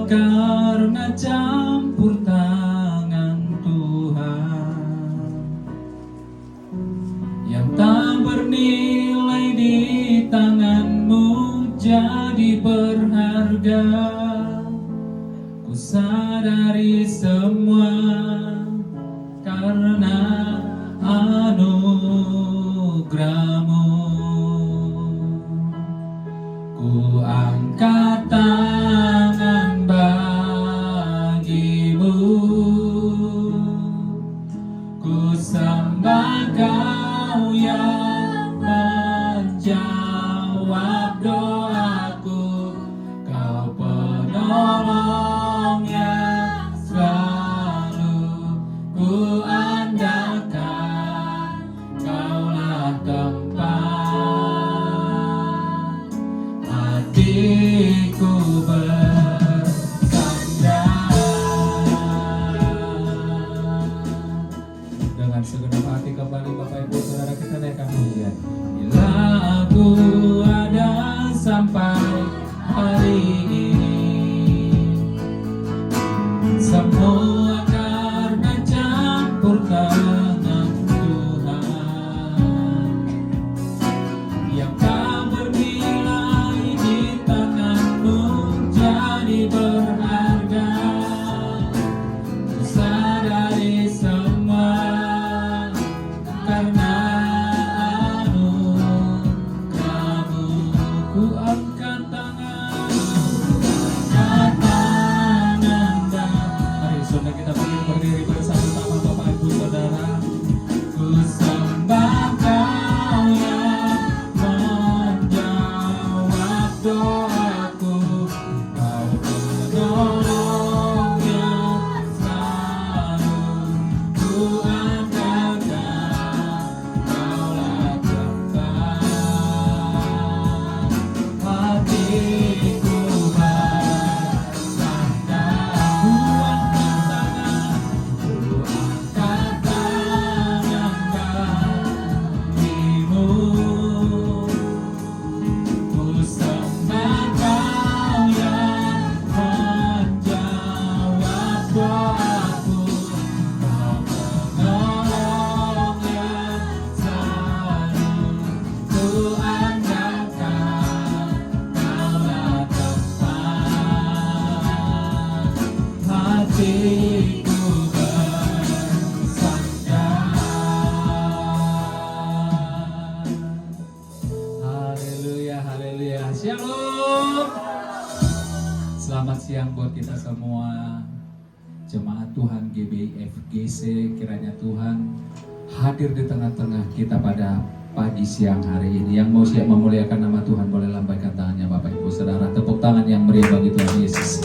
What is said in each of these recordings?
karena campur tangan Tuhan yang tak bernilai di tangan-Mu jadi berharga. Ku sadari semua karena anugerah-Mu. Ku angkat tangan bagi-Mu, ku sembah Kau yang menjawab doaku. Kau penolong yang selalu ku andalkan. Kaulah tempat hatiku bersandar. Dengan segenap hati kembali Bapak Ibu Saudara kita naikkan pujian. Bila aku ada sampai hari ini, semua karena campur tangan Tuhan yang tak bernilai di tangan-Mu jadi berharga. Ku sadari semua karena anugerah-Mu. Ku angkat tangan, angkat tangan mari saudara kita berdiri bersama-sama Bapak Ibu Saudara. Ku sembah Kau yang menjawab doaku. Kau penolong yang selalu ku andalkan. Kaulah tempat hatiku bersandar. Ku angkat tangan, ku angkat tangan bagi-Mu, ku sembah Kau yang menjawab doaku. Kau penolong yang selalu ku andalkan. Kaulah tempat hatiku bersandar. Haleluya, haleluya. Shalom. Selamat siang buat kita semua. Jemaat Tuhan GBI FGC, kiranya Tuhan hadir di tengah-tengah kita pada pagi siang hari ini. Yang mau siap memuliakan nama Tuhan boleh lambaikan tangannya Bapak Ibu Saudara. Tepuk tangan yang meriah bagi Tuhan Yesus.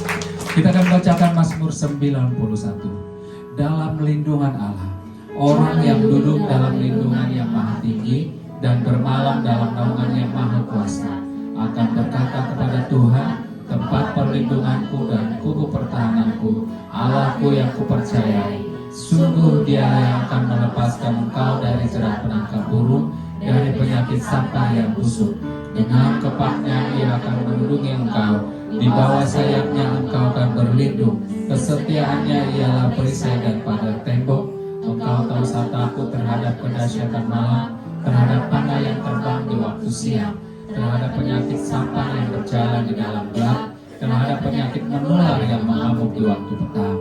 Kita akan bacakan Mazmur 91. Dalam lindungan Allah, orang yang duduk dalam lindungan yang maha tinggi dan bermalam dalam naungan yang maha kuasa akan berkata kepada Tuhan, tempat perlindunganku dan kubu pertahananku, Allahku yang kupercayai. Sungguh Dia yang akan melepaskan engkau dari jerat penangkap burung, dari penyakit sampah yang busuk. Dengan kepaknya Ia akan melindungi engkau, di bawah sayapnya engkau akan berlindung. Kesetiaannya ialah perisai dan pagar tembok. Engkau tahu takut terhadap kedahsyatan malam, terhadap panah yang terbang di waktu siang, terhadap penyakit sampah yang berjalan di dalam gelap, terhadap penyakit menular yang mengamuk di waktu petang.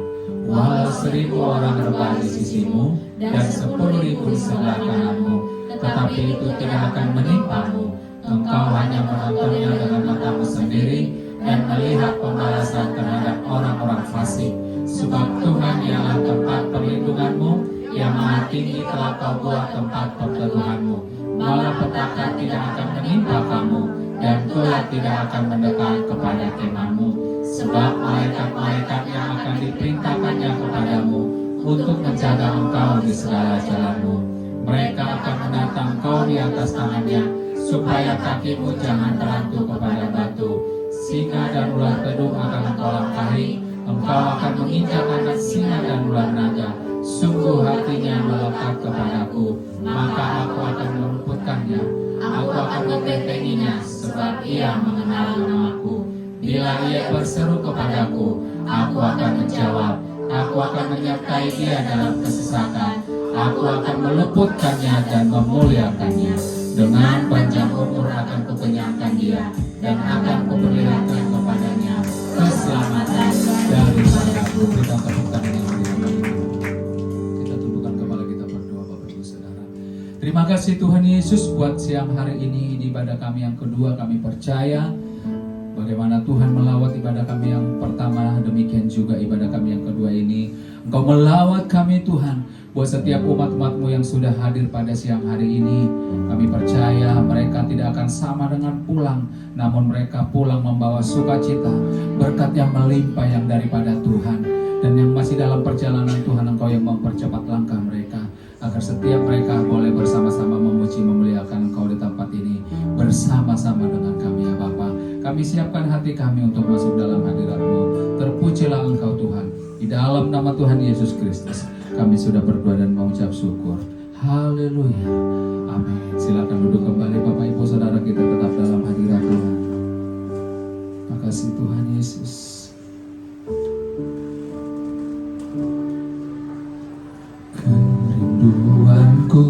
Walau 1000 orang rebah di sisimu dan 10.000 di sebelah kananmu, tetapi itu tidak akan menimpamu. Engkau hanya menontonnya dengan matamu sendiri dan melihat pembalasan terhadap orang-orang fasik. Sebab Tuhan ialah tempat perlindunganmu, yang maha tinggi telah kau buat tempat perteduhanmu. Malapetaka tidak akan menimpa kamu, dan gelap tidak akan mendekat kepada kemahmu. Sebab malaikat-malaikatnya akan diperintahkannya kepadamu untuk menjaga engkau di segala jalanmu. Mereka akan menatang engkau di atas tangannya, supaya kakimu jangan terantuk kepada batu. Singa dan ular pedung akan engkau langkahi, engkau akan menginjak anak singa dan ular naga. Sungguh hatinya melekat kepadaku, maka aku akan meluputkannya. Aku akan membentenginya, sebab ia mengenal namaku. Bila ia berseru kepadaku, aku akan menjawab. Aku akan menyertai dia dalam kesesakan. Aku akan meluputkannya dan memuliakannya. Dengan panjang umur akan kukenyangkan dia, dan akan kuperlihatkan kepadanya keselamatan daripadaku. Kita tepuk tangan yang beriman. Kita tundukkan kepala kita berdoa, Bapak Ibu Saudara. Terima kasih Tuhan Yesus buat siang hari ini di ibadah kami yang kedua. Kami percaya bagaimana Tuhan melawat ibadah kami yang pertama, demikian juga ibadah kami yang kedua ini. Engkau melawat kami Tuhan, buat setiap umat-umat-Mu yang sudah hadir pada siang hari ini. Kami percaya mereka tidak akan sama dengan pulang, namun mereka pulang membawa sukacita, berkat yang melimpah yang daripada Tuhan. Dan yang masih dalam perjalanan Tuhan, Engkau yang mempercepat langkah mereka, agar setiap mereka boleh bersama-sama memuji memuliakan Engkau di tempat ini, bersama-sama dengan kami ya Bapa. Kami siapkan hati kami untuk masuk dalam hadirat-Mu. Terpujilah Engkau Tuhan. Di dalam nama Tuhan Yesus Kristus kami sudah berdoa dan mengucap syukur. Haleluya. Amin. Silakan duduk kembali Bapak Ibu Saudara, kita tetap dalam hadirat Tuhan. Makasih Tuhan Yesus. Kerinduanku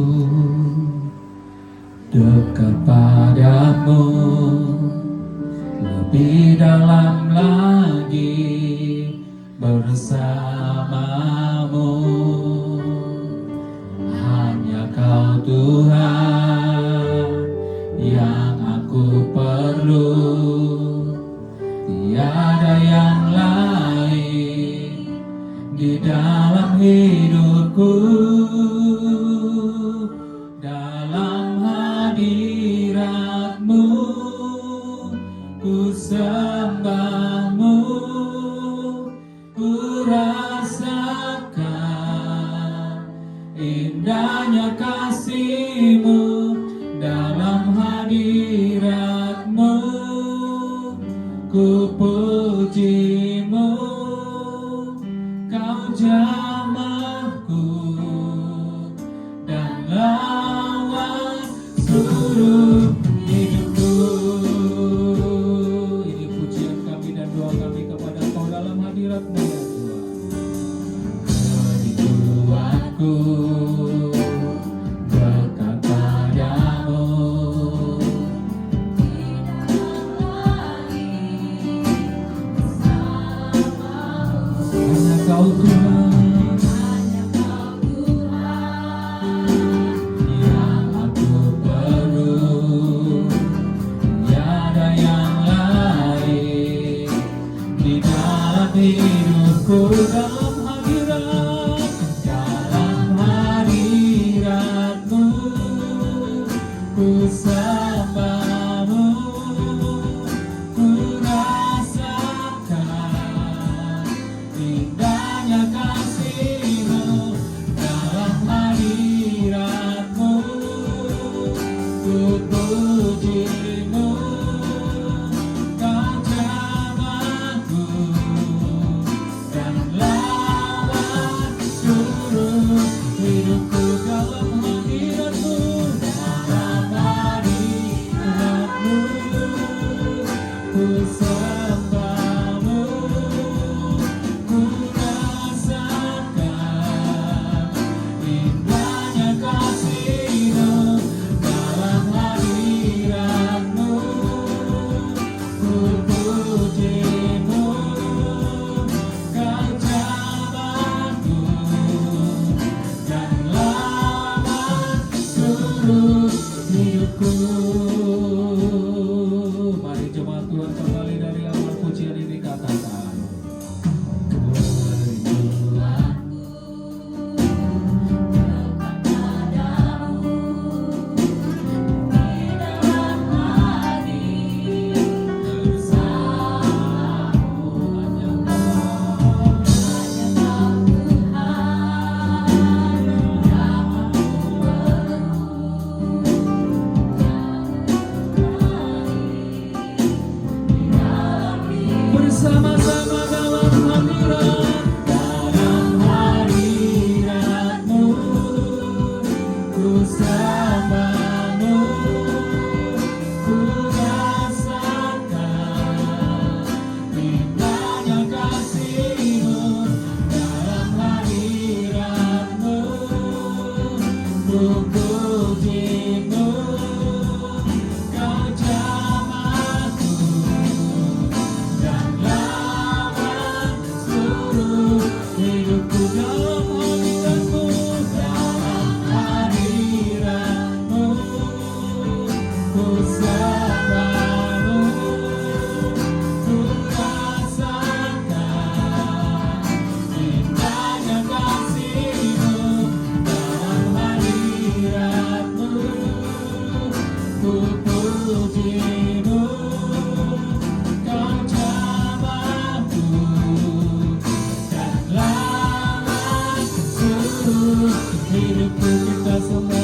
dekat padamu, lebih dalam lagi bersamamu. Hanya Kau Tuhan yang aku perlu, tiada yang lain di dalam hidupku. Dalam hadirat-Mu ku sembah-Mu, ku rasakan indahnya kasih-Mu. Dalam hadirat-Mu ku puji-Mu, Kau jamahku dan lawan seluruh hidupku. Ini pujian kami dan doa kami kepada Engkau dalam hadirat-Mu ya Tuhan. Kerinduanku dekat padamu, hanya Kau Tuhan yang aku perlu, tiada yang lain di dalam hidupku. Dalam hadirat-Mu ku sembah-Mu, ku rasakan indahnya kasih-Mu. Dalam hadirat-Mu ku puji-Mu, Kau jamahku dan lawan seluruh hidupku. Dalam hadirat-Mu, dalam hadirat-Mu sembahmu, ku rasakan indahnya kasih-Mu dalam hadirat-Mu. Ku puji-Mu, Kau jamaahku, dan lawan seluruh hidupku. Kita semua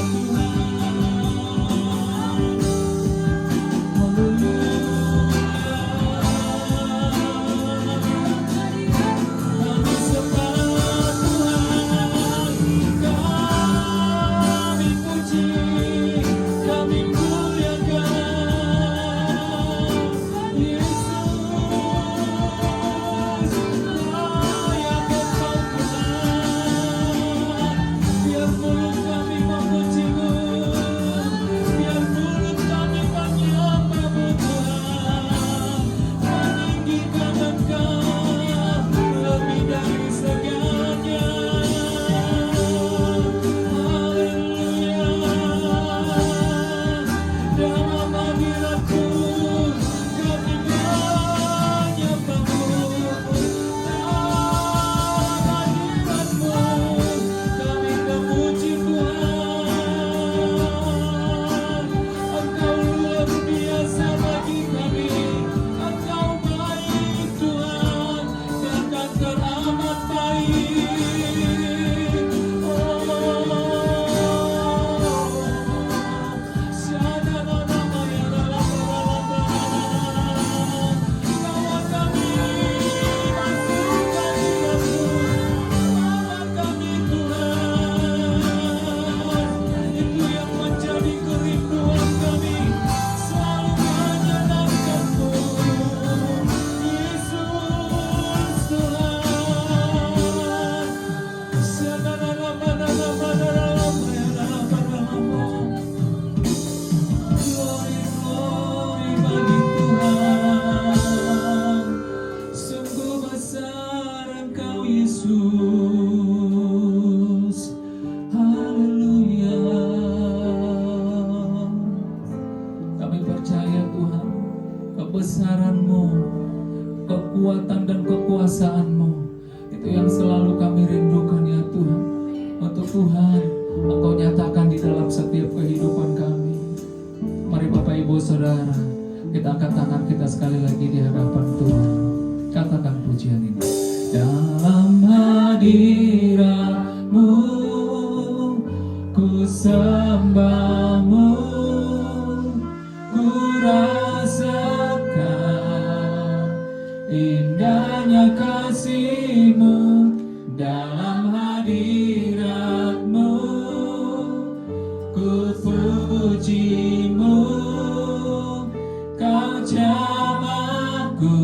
Yesus, haleluya. Kami percaya Tuhan, kebesaran-Mu, kekuatan dan kekuasaan-Mu, itu yang selalu kami rindukan ya Tuhan. Untuk Tuhan, Engkau nyatakan di dalam setiap kehidupan kami. Mari Bapak Ibu Saudara, kita angkat tangan kita sekali lagi di hadapan Tuhan. Katakan pujian ini. Dalam hadirat-Mu, ku sembah-Mu, ku rasakan indahnya kasih-Mu. Dalam hadirat-Mu, ku puji-Mu, Kau jamaahku,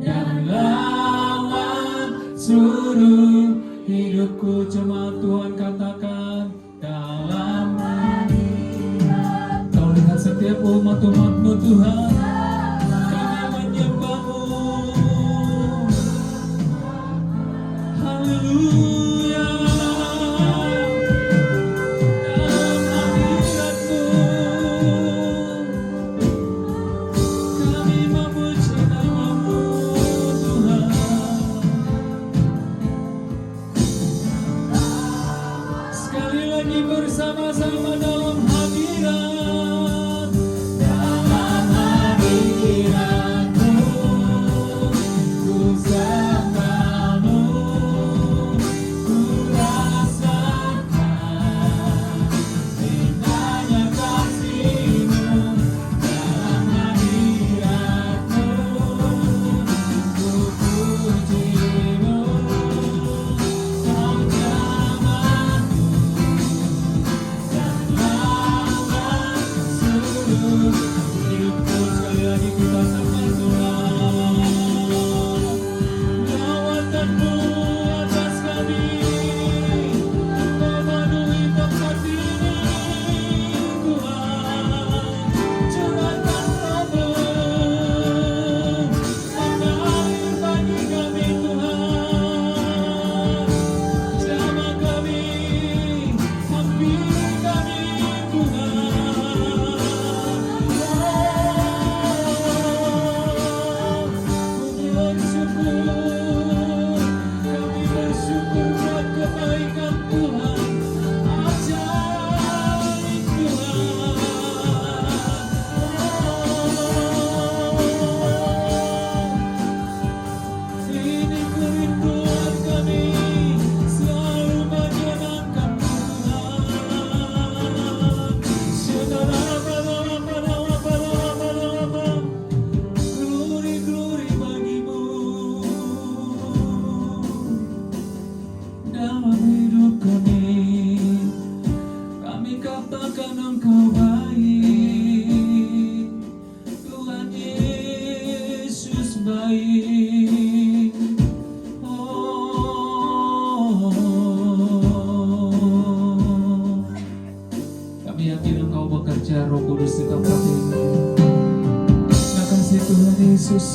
dan lawan seluruh hidupku. Jemaat Tuhan katakan, dalam hadirat. Kau lihat setiap umat-umat-Mu Tuhan, kami menyembah-Mu. Haleluya. Dalam hadirat-Mu, kami memuji nama-Mu Tuhan. Sekali lagi bersama-sama dalam hadirat. Dalam hadirat-Mu, ku sembah-Mu, ku rasakan indahnya kasih-Mu. Dalam hadirat-Mu, ku puji-Mu, Kau jamaahku, dan lawan seluruh hidupku. Sekali lagi kita sembah Tuhan. Lawatan-Mu atas kami, memenuhi tempat ini Tuhan. Curahkan Roh-Mu, mengalir bagi kami Tuhan. Jamah kami, hampiri kami Tuhan. tempat ini. Terima kasih Tuhan Yesus.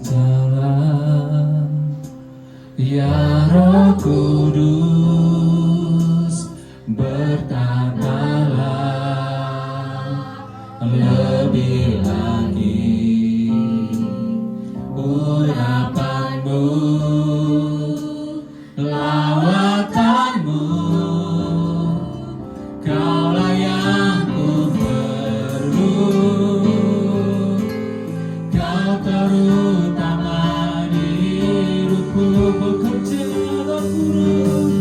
Bekerjalah ya Roh Kudus, bertambahlah lebih lagi urapanmu, lawatanmu, kaulah yang ku perlu, kau terutama di hidupku. Bekerja Roh Kudus,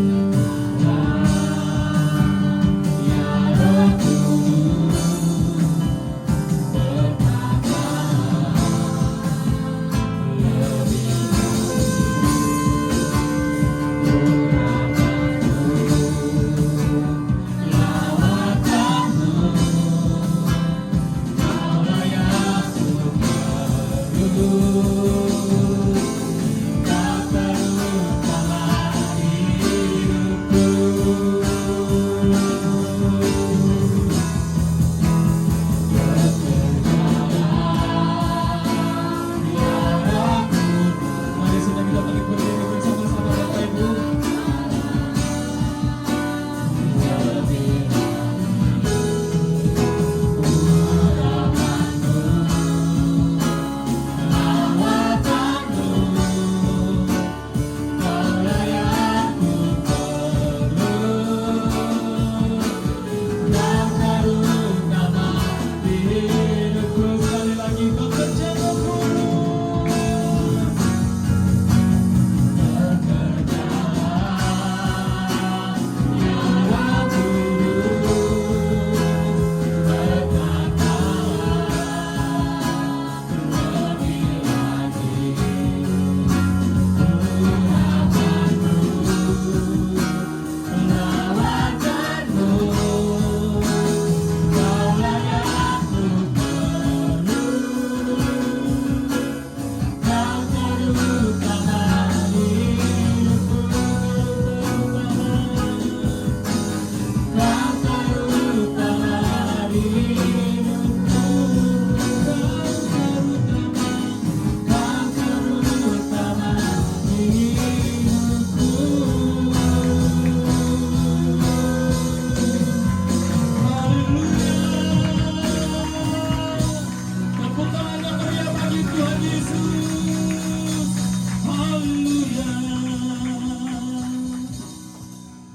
ya Roh Kudus,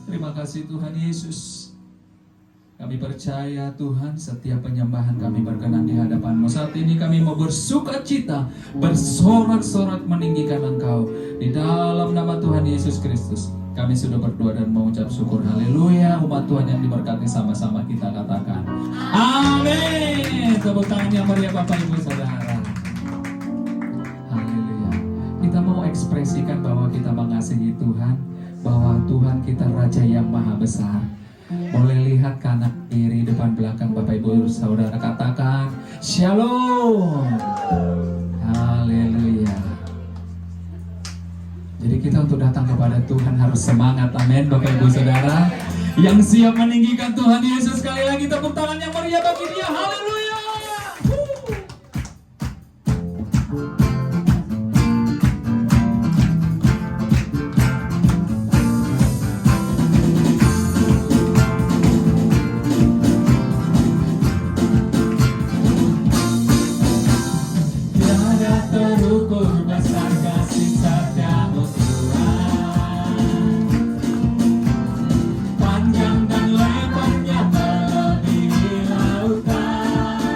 terima kasih Tuhan Yesus. Kami percaya Tuhan setiap penyembahan kami berkenan di hadapan-Mu. Saat ini kami mau bersukacita, bersorak-sorak meninggikan Engkau. Di dalam nama Tuhan Yesus Kristus kami sudah berdoa dan mengucap syukur. Haleluya. Umat Tuhan yang diberkati sama-sama kita katakan amin. Tepuk tangan yang meriah Bapak Ibu Saudara. Haleluya. Kita mau ekspresikan bahwa kita mengasihi Tuhan, bahwa Tuhan kita Raja yang Maha Besar. Boleh lihat kanan kiri depan belakang Bapak Ibu Saudara, katakan Shalom. Haleluya. Jadi kita untuk datang kepada Tuhan harus semangat, amin Bapak Ibu Saudara. Yang siap meninggikan Tuhan Yesus, sekali lagi tepuk tangan yang meriah bagi Dia. Haleluya. Panjang dan lebarnya melebihi lautan.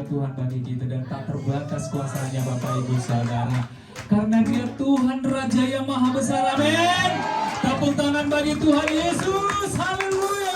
Tuhan bagi kita dan tak terbatas kuasanya Bapak Ibu Saudara, karena Dia Tuhan Raja yang Maha Besar. Amin. Tepuk tangan bagi Tuhan Yesus. Haleluya.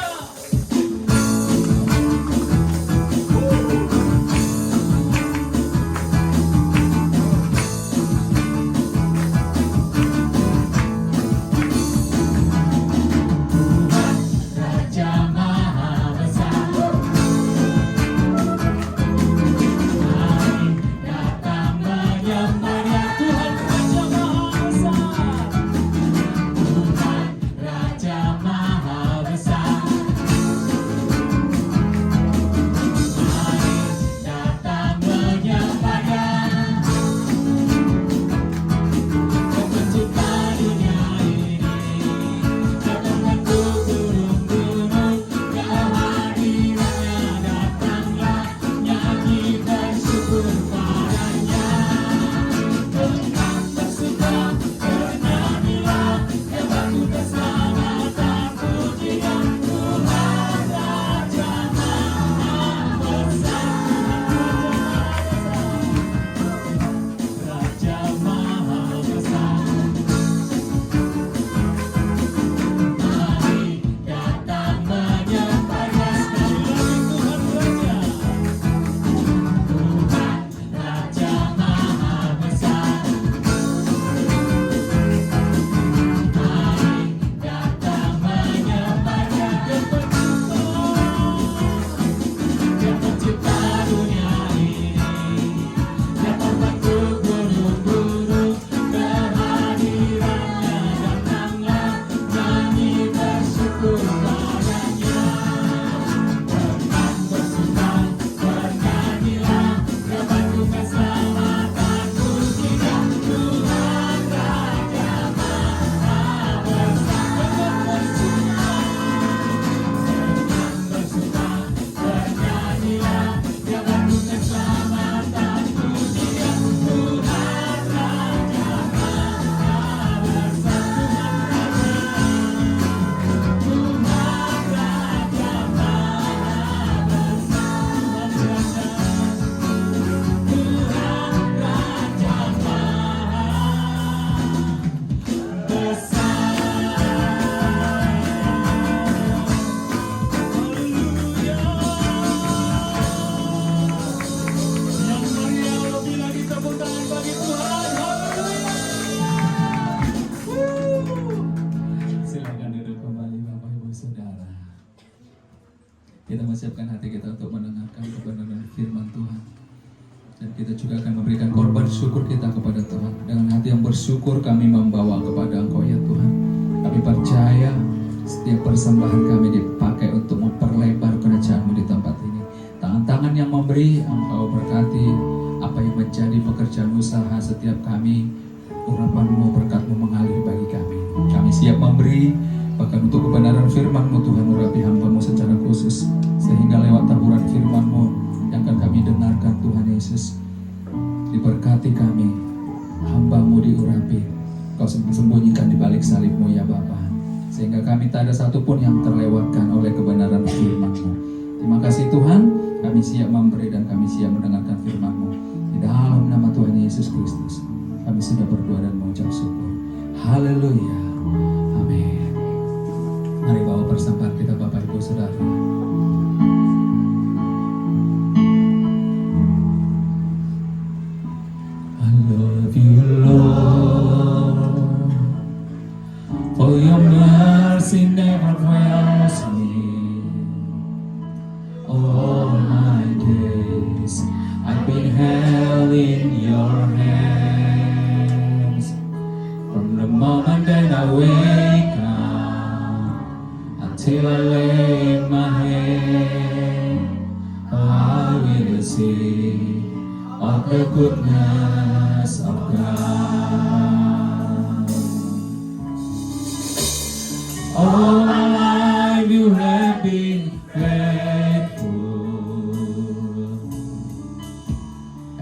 Kita menyiapkan hati kita untuk mendengarkan kebenaran firman Tuhan. Dan kita juga akan memberikan korban syukur kita kepada Tuhan. Dengan hati yang bersyukur kami membawa kepada Engkau ya Tuhan. Kami percaya setiap persembahan kami dipakai untuk memperlebar kerajaan-Mu di tempat ini. Tangan-tangan yang memberi, Engkau berkati apa yang menjadi pekerjaan usaha setiap kami. Urapan-Mu, berkat-Mu mengalir bagi kami. Kami siap memberi, bahkan untuk kebenaran firman-Mu Tuhan, urapi hamba-Mu secara khusus, sehingga lewat taburan firman-Mu yang akan kami dengarkan Tuhan Yesus, diberkati kami, hamba-Mu diurapi, Kau sembunyikan di balik salib-Mu ya Bapa, sehingga kami tak ada satupun yang terlewatkan oleh kebenaran firman-Mu. Terima kasih Tuhan, kami siap memberi dan kami siap mendengarkan firman-Mu. Di dalam nama Tuhan Yesus Kristus, kami sudah berdoa dan mengucap syukur. Haleluya. Amin. Mari bawa persembahan kita Bapak Ibu Saudara. till I lay my head. I will sing of the goodness of God. All my life you have been faithful,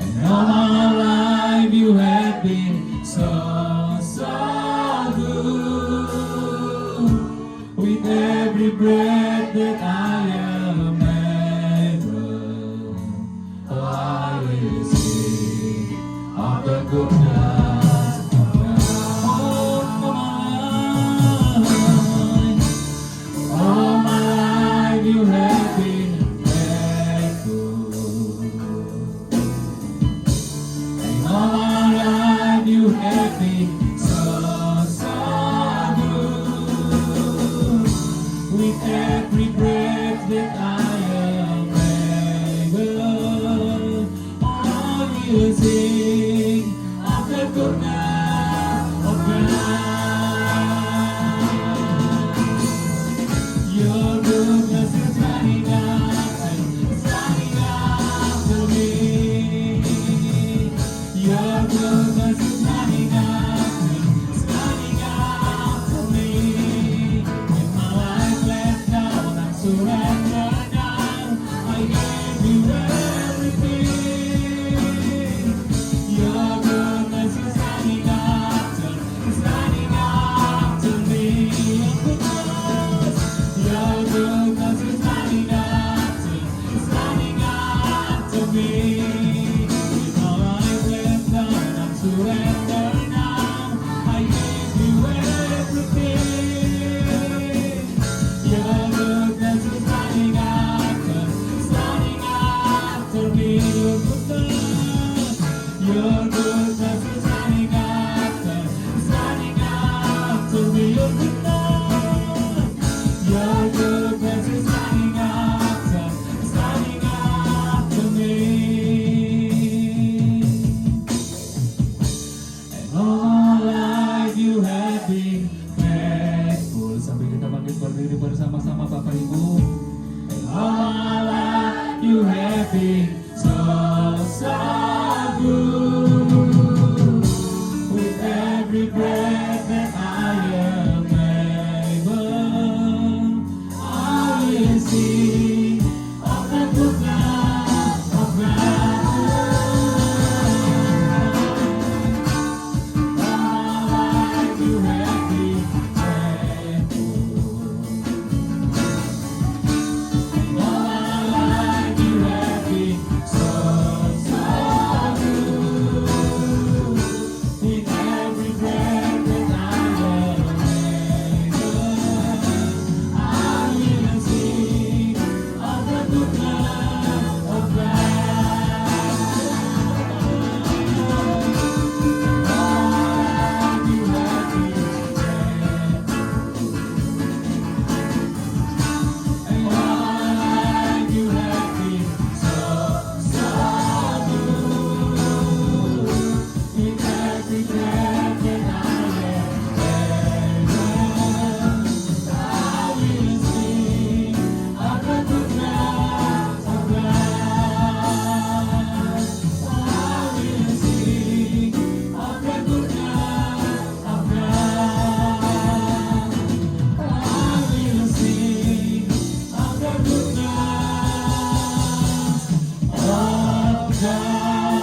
and all my life you have been so good. With every breath that I am able, oh, I will sing of the goodness of God. All my life you have been faithful, and all my life you have been so good. With every breath that I am able, I will sing of the goodness of God. Your goodness is running after me. Your goodness is running after me. With my life laid down, I surrender now. I gave you everything. Your goodness is running after me. Your goodness is running after me. With my life laid down, I'm surrender now. I gave you everything. Your goodness is running after me. Your goodness is running after me. Your goodness is running after me. And all my life you have been faithful. Sambil kita bangkit berdiri bersama-sama Bapak Ibu. And all my life you have been so good. With every breath that I am able, I will sing of the goodness of God. All my life you have been faithful, and all my life you have been so good. With every breath that I am able, I will sing of the goodness of God. All you have been faithful, and all you have been so good. With every breath that I am able, I will sing of the goodness of God. I will sing of the goodness of God. I will sing of the goodness of God.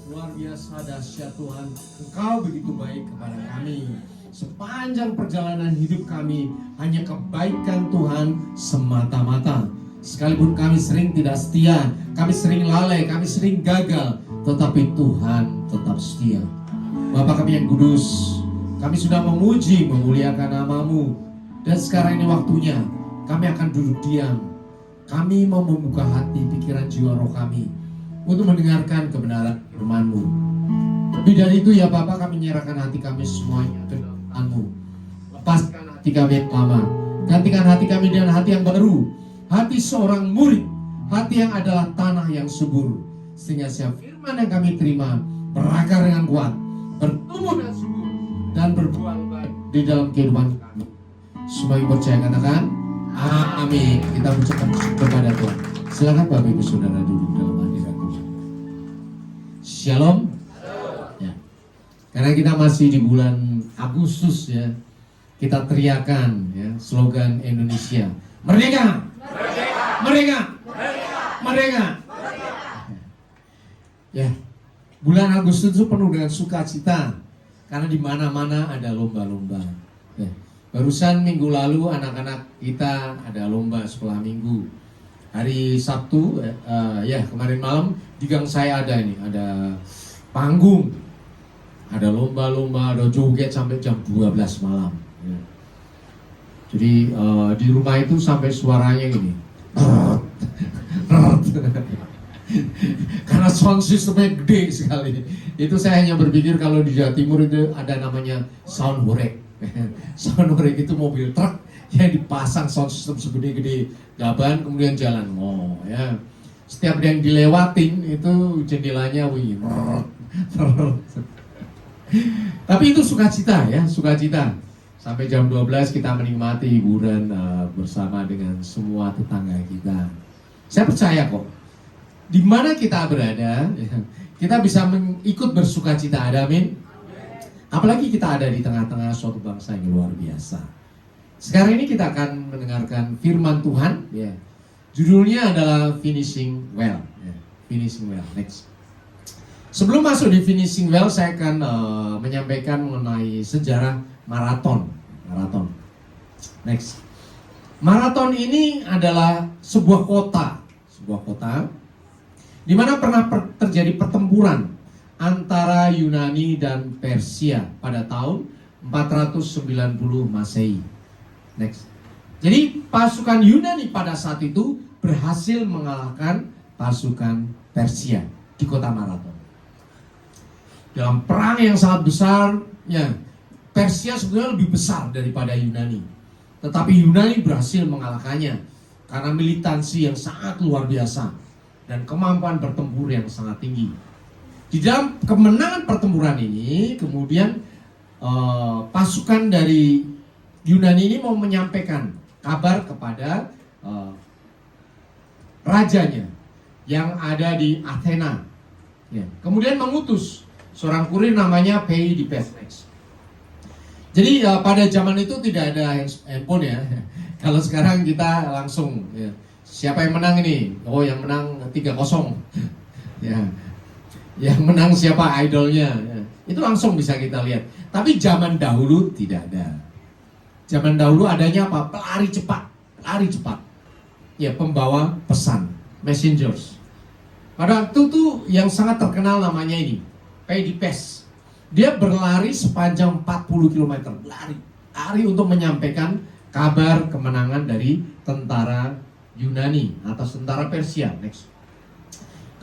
Luar biasa dahsyat Tuhan, Engkau begitu baik kepada kami. Sepanjang perjalanan hidup kami hanya kebaikan Tuhan semata-mata. Sekalipun kami sering tidak setia, kami sering lalai, kami sering gagal, tetapi Tuhan tetap setia. Bapa kami yang kudus, kami sudah memuji, memuliakan nama-Mu. Dan sekarang ini waktunya kami akan duduk diam. Kami mau membuka hati, pikiran, jiwa, roh kami untuk mendengarkan kebenaran firman-Mu. Lebih dari itu ya Bapak, kami menyerahkan hati kami semuanya ke dalam tangan-Mu. Lepaskan hati kami yang lama, gantikan hati kami dengan hati yang baru, hati seorang murid, hati yang adalah tanah yang subur, sehingga setiap firman yang kami terima berakar dengan kuat, bertumbuh dan subur, dan berbuah lebat di dalam kehidupan kami. Semua yang percaya katakan amin. Kita ucapkan syukur kepada Tuhan. Silakan Bapak Ibu Saudara duduk dalam hadirat Tuhan. Shalom. Ya. Karena kita masih di bulan Agustus ya, kita teriakan ya slogan Indonesia, Merdeka, Merdeka, Merdeka. Ya, bulan Agustus itu penuh dengan sukacita karena di mana-mana ada lomba-lomba. Ya. Barusan minggu lalu anak-anak kita ada lomba sekolah minggu. Hari Sabtu, ya kemarin malam di gang saya ada panggung, ada lomba-lomba, ada joget sampai jam 12 malam. Ya. Jadi di rumah itu sampai suaranya gini, karena sound systemnya gede sekali. Itu saya hanya berpikir kalau di Jawa Timur itu ada namanya sound horek. Sound horek itu mobil truk yang dipasang sound system segede-gede gaban kemudian jalan. Oh ya, setiap yang dilewatin itu jendelanya bunyi. Tapi itu sukacita ya, sukacita. Sampai jam 12 kita menikmati hiburan bersama dengan semua tetangga kita. Saya percaya kok, di mana kita berada, kita bisa ikut bersukacita. Ada amin. Apalagi kita ada di tengah-tengah suatu bangsa yang luar biasa. Sekarang ini kita akan mendengarkan firman Tuhan. Ya. Judulnya adalah Finishing Well. Ya. Finishing Well. Next. Sebelum masuk di Finishing Well, saya akan menyampaikan mengenai sejarah maraton. Maraton. Next. Maraton ini adalah sebuah kota di mana pernah terjadi pertempuran antara Yunani dan Persia pada tahun 490 Masehi. Next. Jadi pasukan Yunani pada saat itu berhasil mengalahkan pasukan Persia di kota Maraton. Dalam perang yang sangat besar, ya, Persia sebenarnya lebih besar daripada Yunani. Tetapi Yunani berhasil mengalahkannya karena militansi yang sangat luar biasa dan kemampuan bertempur yang sangat tinggi. Di dalam kemenangan pertempuran ini, kemudian pasukan dari Yunani ini mau menyampaikan kabar kepada rajanya yang ada di Athena. Ya. Kemudian mengutus seorang kurir namanya Peidipes. Jadi pada zaman itu tidak ada handphone ya. Kalau sekarang kita langsung ya. Siapa yang menang ini? Oh, yang menang 3-0. Ya. Yang menang siapa idolnya? Ya. Itu langsung bisa kita lihat. Tapi zaman dahulu tidak ada. Zaman dahulu adanya apa? Pelari cepat. Ya, pembawa pesan, messengers. Pada waktu itu yang sangat terkenal namanya ini, Peidipes. Dia berlari sepanjang 40 km, lari untuk menyampaikan kabar kemenangan dari tentara Yunani atas tentara Persia. Next.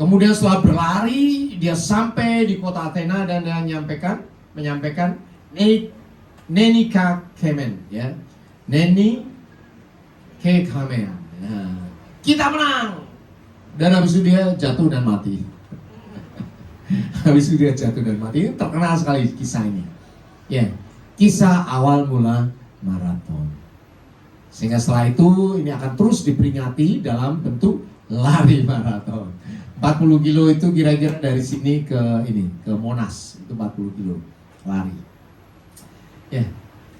Kemudian setelah berlari, dia sampai di kota Athena dan dia menyampaikan Neni Kakemen, ya, Neni Kakemen. Nah, kita menang. Dan habis itu dia jatuh dan mati. Habis itu dia jatuh dan mati. Ini terkenal sekali kisah ini. Ya, kisah awal mula maraton. Sehingga setelah itu ini akan terus diperingati dalam bentuk lari maraton. 40 kilo itu kira-kira dari sini ke Monas, itu 40 kilo lari. Ya.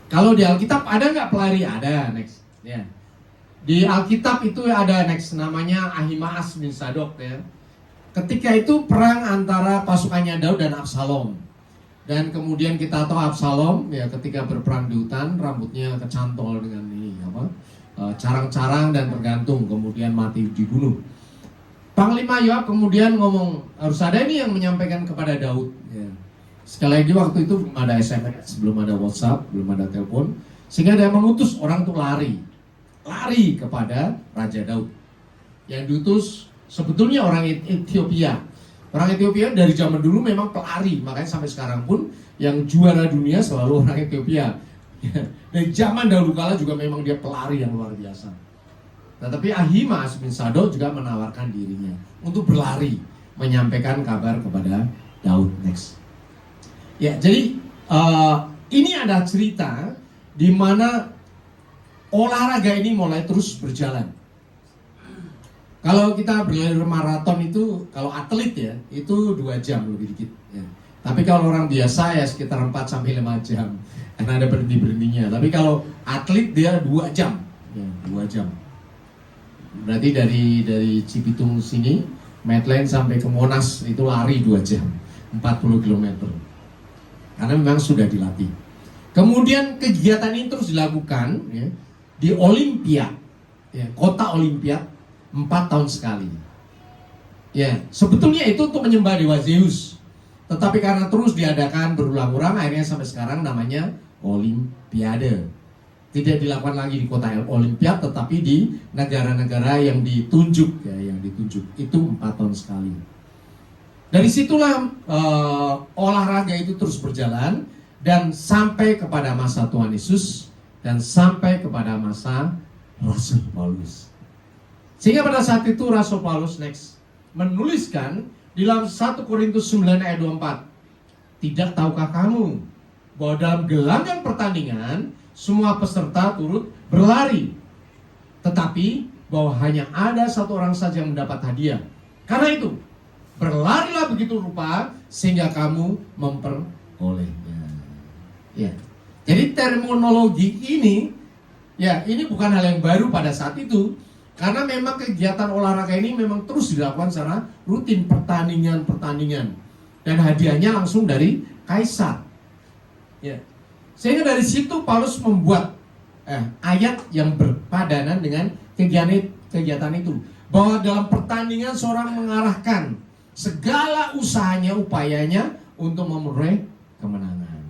Kalau di Alkitab ada nggak pelari? Ada. Next. Ya. Di Alkitab itu ada next namanya Ahimaas bin Sadok ya. Ketika itu perang antara pasukannya Daud dan Absalom. Dan kemudian kita tahu Absalom ya ketika berperang di hutan rambutnya kecantol dengan ini carang-carang dan tergantung kemudian mati dibunuh. Panglima Yoab kemudian ngomong harus ada ini yang menyampaikan kepada Daud. Ya. Sekali lagi waktu itu belum ada SMS, belum ada WhatsApp, belum ada telepon, sehingga dia mengutus orang untuk lari kepada Raja Daud. Yang diutus sebetulnya orang Ethiopia. Orang Ethiopia dari zaman dulu memang pelari, makanya sampai sekarang pun yang juara dunia selalu orang Ethiopia. Dan zaman dahulu kala juga memang dia pelari yang luar biasa. Tetapi Ahimaas bin Sadok juga menawarkan dirinya untuk berlari, menyampaikan kabar kepada Daud. Next. Ya, jadi ini adalah cerita di mana olahraga ini mulai terus berjalan. Kalau kita berlari maraton itu, kalau atlet ya, itu 2 jam lebih dikit. Ya. Tapi kalau orang biasa ya sekitar 4-5 jam. Karena ada berhenti-berhentinya. Tapi kalau atlet dia 2 jam. Ya, 2 jam. Berarti dari Cibitung sini, Medline sampai ke Monas itu lari 2 jam. 40 km. Karena memang sudah dilatih. Kemudian kegiatan ini terus dilakukan ya, di Olimpiade. Ya, kota Olimpiade. 4 tahun sekali. Ya, sebetulnya itu untuk menyembah dewa Zeus. Tetapi karena terus diadakan berulang-ulang, akhirnya sampai sekarang namanya Olimpiade. Tidak dilakukan lagi di kota Olimpiade, tetapi di negara-negara yang ditunjuk, ya, yang ditunjuk. Itu 4 tahun sekali. Dari situlah olahraga itu terus berjalan dan sampai kepada masa Tuhan Yesus dan sampai kepada masa Rasul Paulus. Sehingga pada saat itu Rasul Paulus menuliskan di dalam 1 Korintus 9 ayat 24. Tidak tahukah kamu bahwa dalam gelanggang pertandingan semua peserta turut berlari, tetapi bahwa hanya ada 1 orang saja yang mendapat hadiah. Karena itu berlarilah begitu rupa sehingga kamu memperolehnya. Ya. Jadi terminologi ini, ya, ini bukan hal yang baru pada saat itu. Karena memang kegiatan olahraga ini memang terus dilakukan secara rutin, pertandingan-pertandingan. Dan hadiahnya langsung dari kaisar. Ya. Sehingga dari situ Paulus membuat ayat yang berpadanan dengan kegiatan itu. Bahwa dalam pertandingan seorang mengarahkan segala usahanya, upayanya untuk memperoleh kemenangan.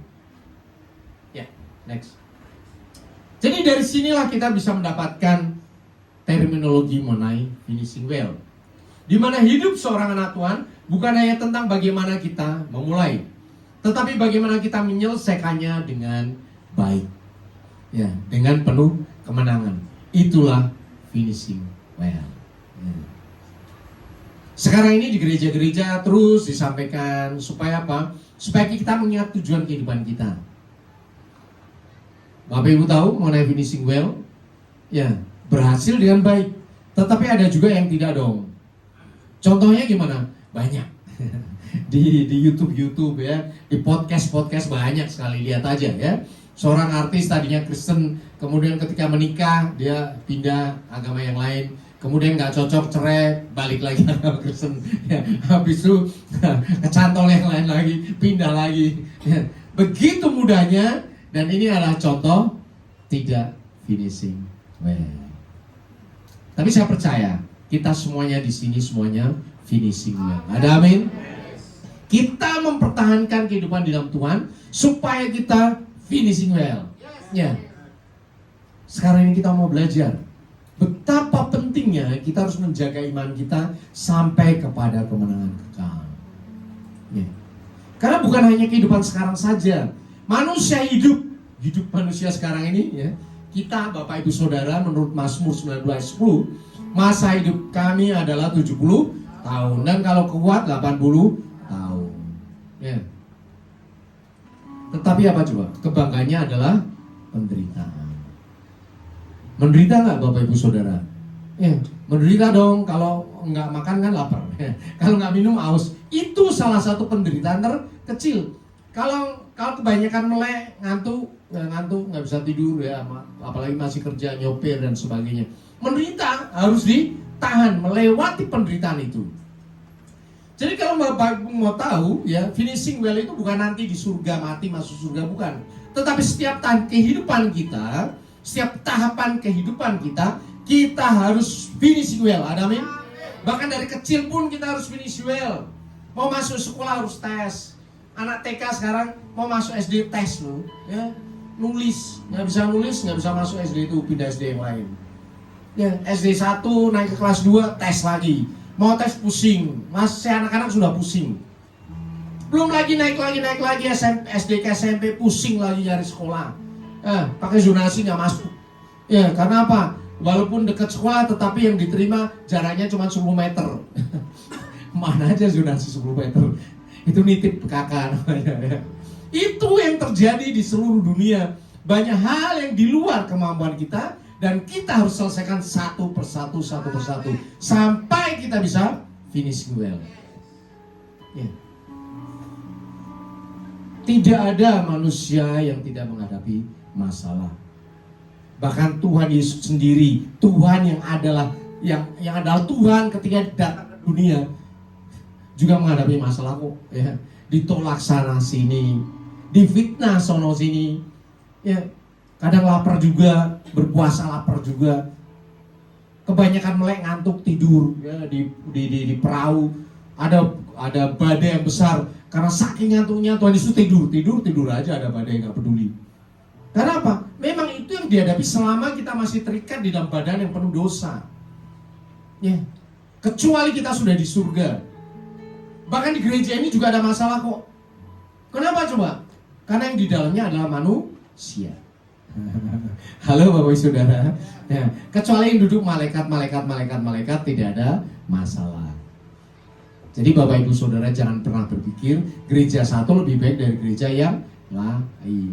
Ya, next. Jadi dari sinilah kita bisa mendapatkan terminologi mengenai finishing well. Di mana hidup seorang anak Tuhan bukan hanya tentang bagaimana kita memulai, tetapi bagaimana kita menyelesaikannya dengan baik. Ya, dengan penuh kemenangan. Itulah finishing well. Ya. Sekarang ini di gereja-gereja terus disampaikan supaya apa? Supaya kita mengingat tujuan kehidupan kita. Bapak Ibu tahu mengenai finishing well? Ya, berhasil dengan baik. Tetapi ada juga yang tidak dong. Contohnya gimana? Banyak. di YouTube ya, di podcast banyak sekali, lihat aja ya. Seorang artis tadinya Kristen, kemudian ketika menikah dia pindah agama yang lain, kemudian nggak cocok, cerai, balik lagi agama Kristen. Ya, habis itu kecantol yang lain lagi, pindah lagi. Ya, begitu mudahnya, dan ini adalah contoh tidak finishing well. Tapi saya percaya kita semuanya di sini semuanya finishing well. Ada amin? Kita mempertahankan kehidupan di dalam Tuhan supaya kita finishing well. Ya. Sekarang ini kita mau belajar betapa pentingnya kita harus menjaga iman kita sampai kepada kemenangan kekal. Ya. Karena bukan hanya kehidupan sekarang saja. Manusia hidup manusia sekarang ini ya. Kita Bapak Ibu Saudara menurut Mazmur 19 ayat 10, masa hidup kami adalah 70 tahun dan kalau kuat 80 tahun. Ya. Tetapi apa coba? Kebanggaannya adalah penderitaan. Menderita nggak Bapak Ibu Saudara? Ya, menderita dong, kalau nggak makan kan lapar. Ya. Kalau nggak minum haus. Itu salah satu penderitaan terkecil. Kalau kebanyakan melek, ngantuk nggak bisa tidur ya, apalagi masih kerja, nyopir dan sebagainya. Menderita harus ditahan, melewati penderitaan itu. Jadi kalau Bapak mau tahu ya, finishing well itu bukan nanti di surga mati masuk surga, bukan. Tetapi setiap kehidupan kita, setiap tahapan kehidupan kita harus finishing well. Ada amin? Bahkan dari kecil pun kita harus finish well. Mau masuk sekolah harus tes. Anak TK sekarang mau masuk SD tes loh, ya. Nulis, nggak bisa masuk SD itu, pindah SD yang lain. Ya, SD 1 naik ke kelas 2 tes lagi. Mau tes pusing, masih anak-anak sudah pusing. Belum lagi naik lagi SD ke SMP pusing lagi nyari sekolah. Pakai zonasi nggak masuk. Ya, karena apa? Walaupun dekat sekolah tetapi yang diterima jaraknya cuma 10 meter. Mana aja zonasi 10 meter. Itu nitip kakak namanya ya. Itu yang terjadi di seluruh dunia. Banyak hal yang di luar kemampuan kita, dan kita harus selesaikan satu persatu sampai kita bisa finishing well. Ya. Tidak ada manusia yang tidak menghadapi masalah. Bahkan Tuhan Yesus sendiri, Tuhan yang adalah Tuhan ketika datang ke dunia juga menghadapi masalah kok. Ya. Ditolak sana sini, difitnah sono sini. Ya, kadang lapar juga, berpuasa lapar juga. Kebanyakan melek, ngantuk, tidur ya, di perahu. Ada badai yang besar, karena saking ngantuknya Tuhan Yesus tidur aja, ada badai yang gak peduli. Karena apa? Memang itu yang dihadapi selama kita masih terikat di dalam badan yang penuh dosa. Ya. Kecuali kita sudah di surga. Bahkan di gereja ini juga ada masalah kok. Kenapa coba? Karena yang di dalamnya adalah manusia. Halo Bapak Ibu Saudara. Ya, kecuali yang duduk malaikat tidak ada masalah. Jadi Bapak Ibu Saudara jangan pernah berpikir gereja satu lebih baik dari gereja yang lain.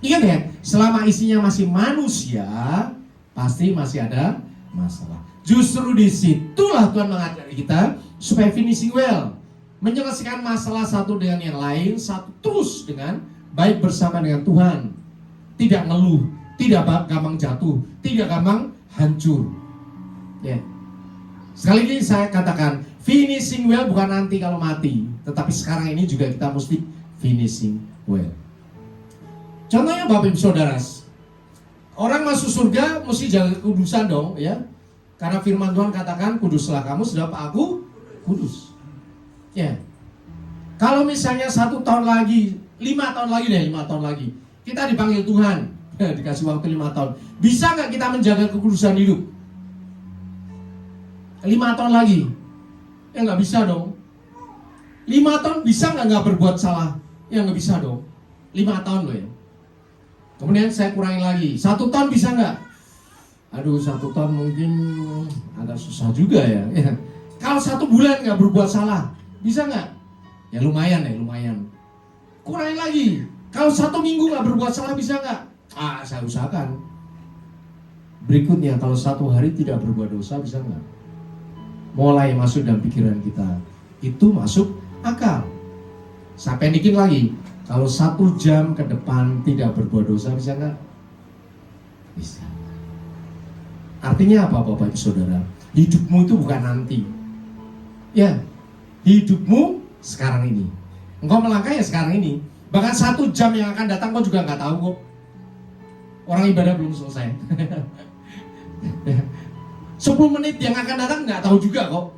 Ingat ya, selama isinya masih manusia, pasti masih ada masalah. Justru disitulah Tuhan mengajari kita supaya finishing well, menyelesaikan masalah satu dengan yang lain, satu terus dengan baik bersama dengan Tuhan. Tidak ngeluh, tidak gampang jatuh, tidak gampang hancur. Ya. Sekali lagi saya katakan, finishing well bukan nanti kalau mati, tetapi sekarang ini juga kita mesti finishing well. Contohnya Bapak Ibu Saudara, orang masuk surga mesti jaga kekudusan dong, ya. Karena firman Tuhan katakan, kuduslah kamu sebab aku kudus. Ya. Kalau misalnya 1 tahun lagi, 5 tahun lagi, kita dipanggil Tuhan, dikasih waktu 5 tahun. Bisa nggak kita menjaga kekudusan hidup? 5 tahun lagi? Ya nggak bisa dong. 5 tahun bisa nggak berbuat salah? Ya nggak bisa dong. 5 tahun loh ya. Kemudian saya kurangi lagi, 1 tahun bisa nggak? Aduh, 1 tahun mungkin agak susah juga ya. Kalau 1 bulan nggak berbuat salah, bisa nggak? Ya lumayan. Kurangi lagi. Kalau 1 minggu nggak berbuat salah, bisa nggak? Saya usahakan. Berikutnya, kalau 1 hari tidak berbuat dosa, bisa nggak? Mulai masuk dalam pikiran kita. Itu masuk akal. Saya pendekin lagi. Kalau 1 jam ke depan tidak berbuat dosa, bisa nggak? Bisa. Artinya apa Bapak Ibu Saudara? Hidupmu itu bukan nanti. Ya, hidupmu sekarang ini. Engkau melangkah ya sekarang ini. Bahkan 1 jam yang akan datang kau juga nggak tahu kok. Orang ibadah belum selesai. 10 menit yang akan datang nggak tahu juga kok.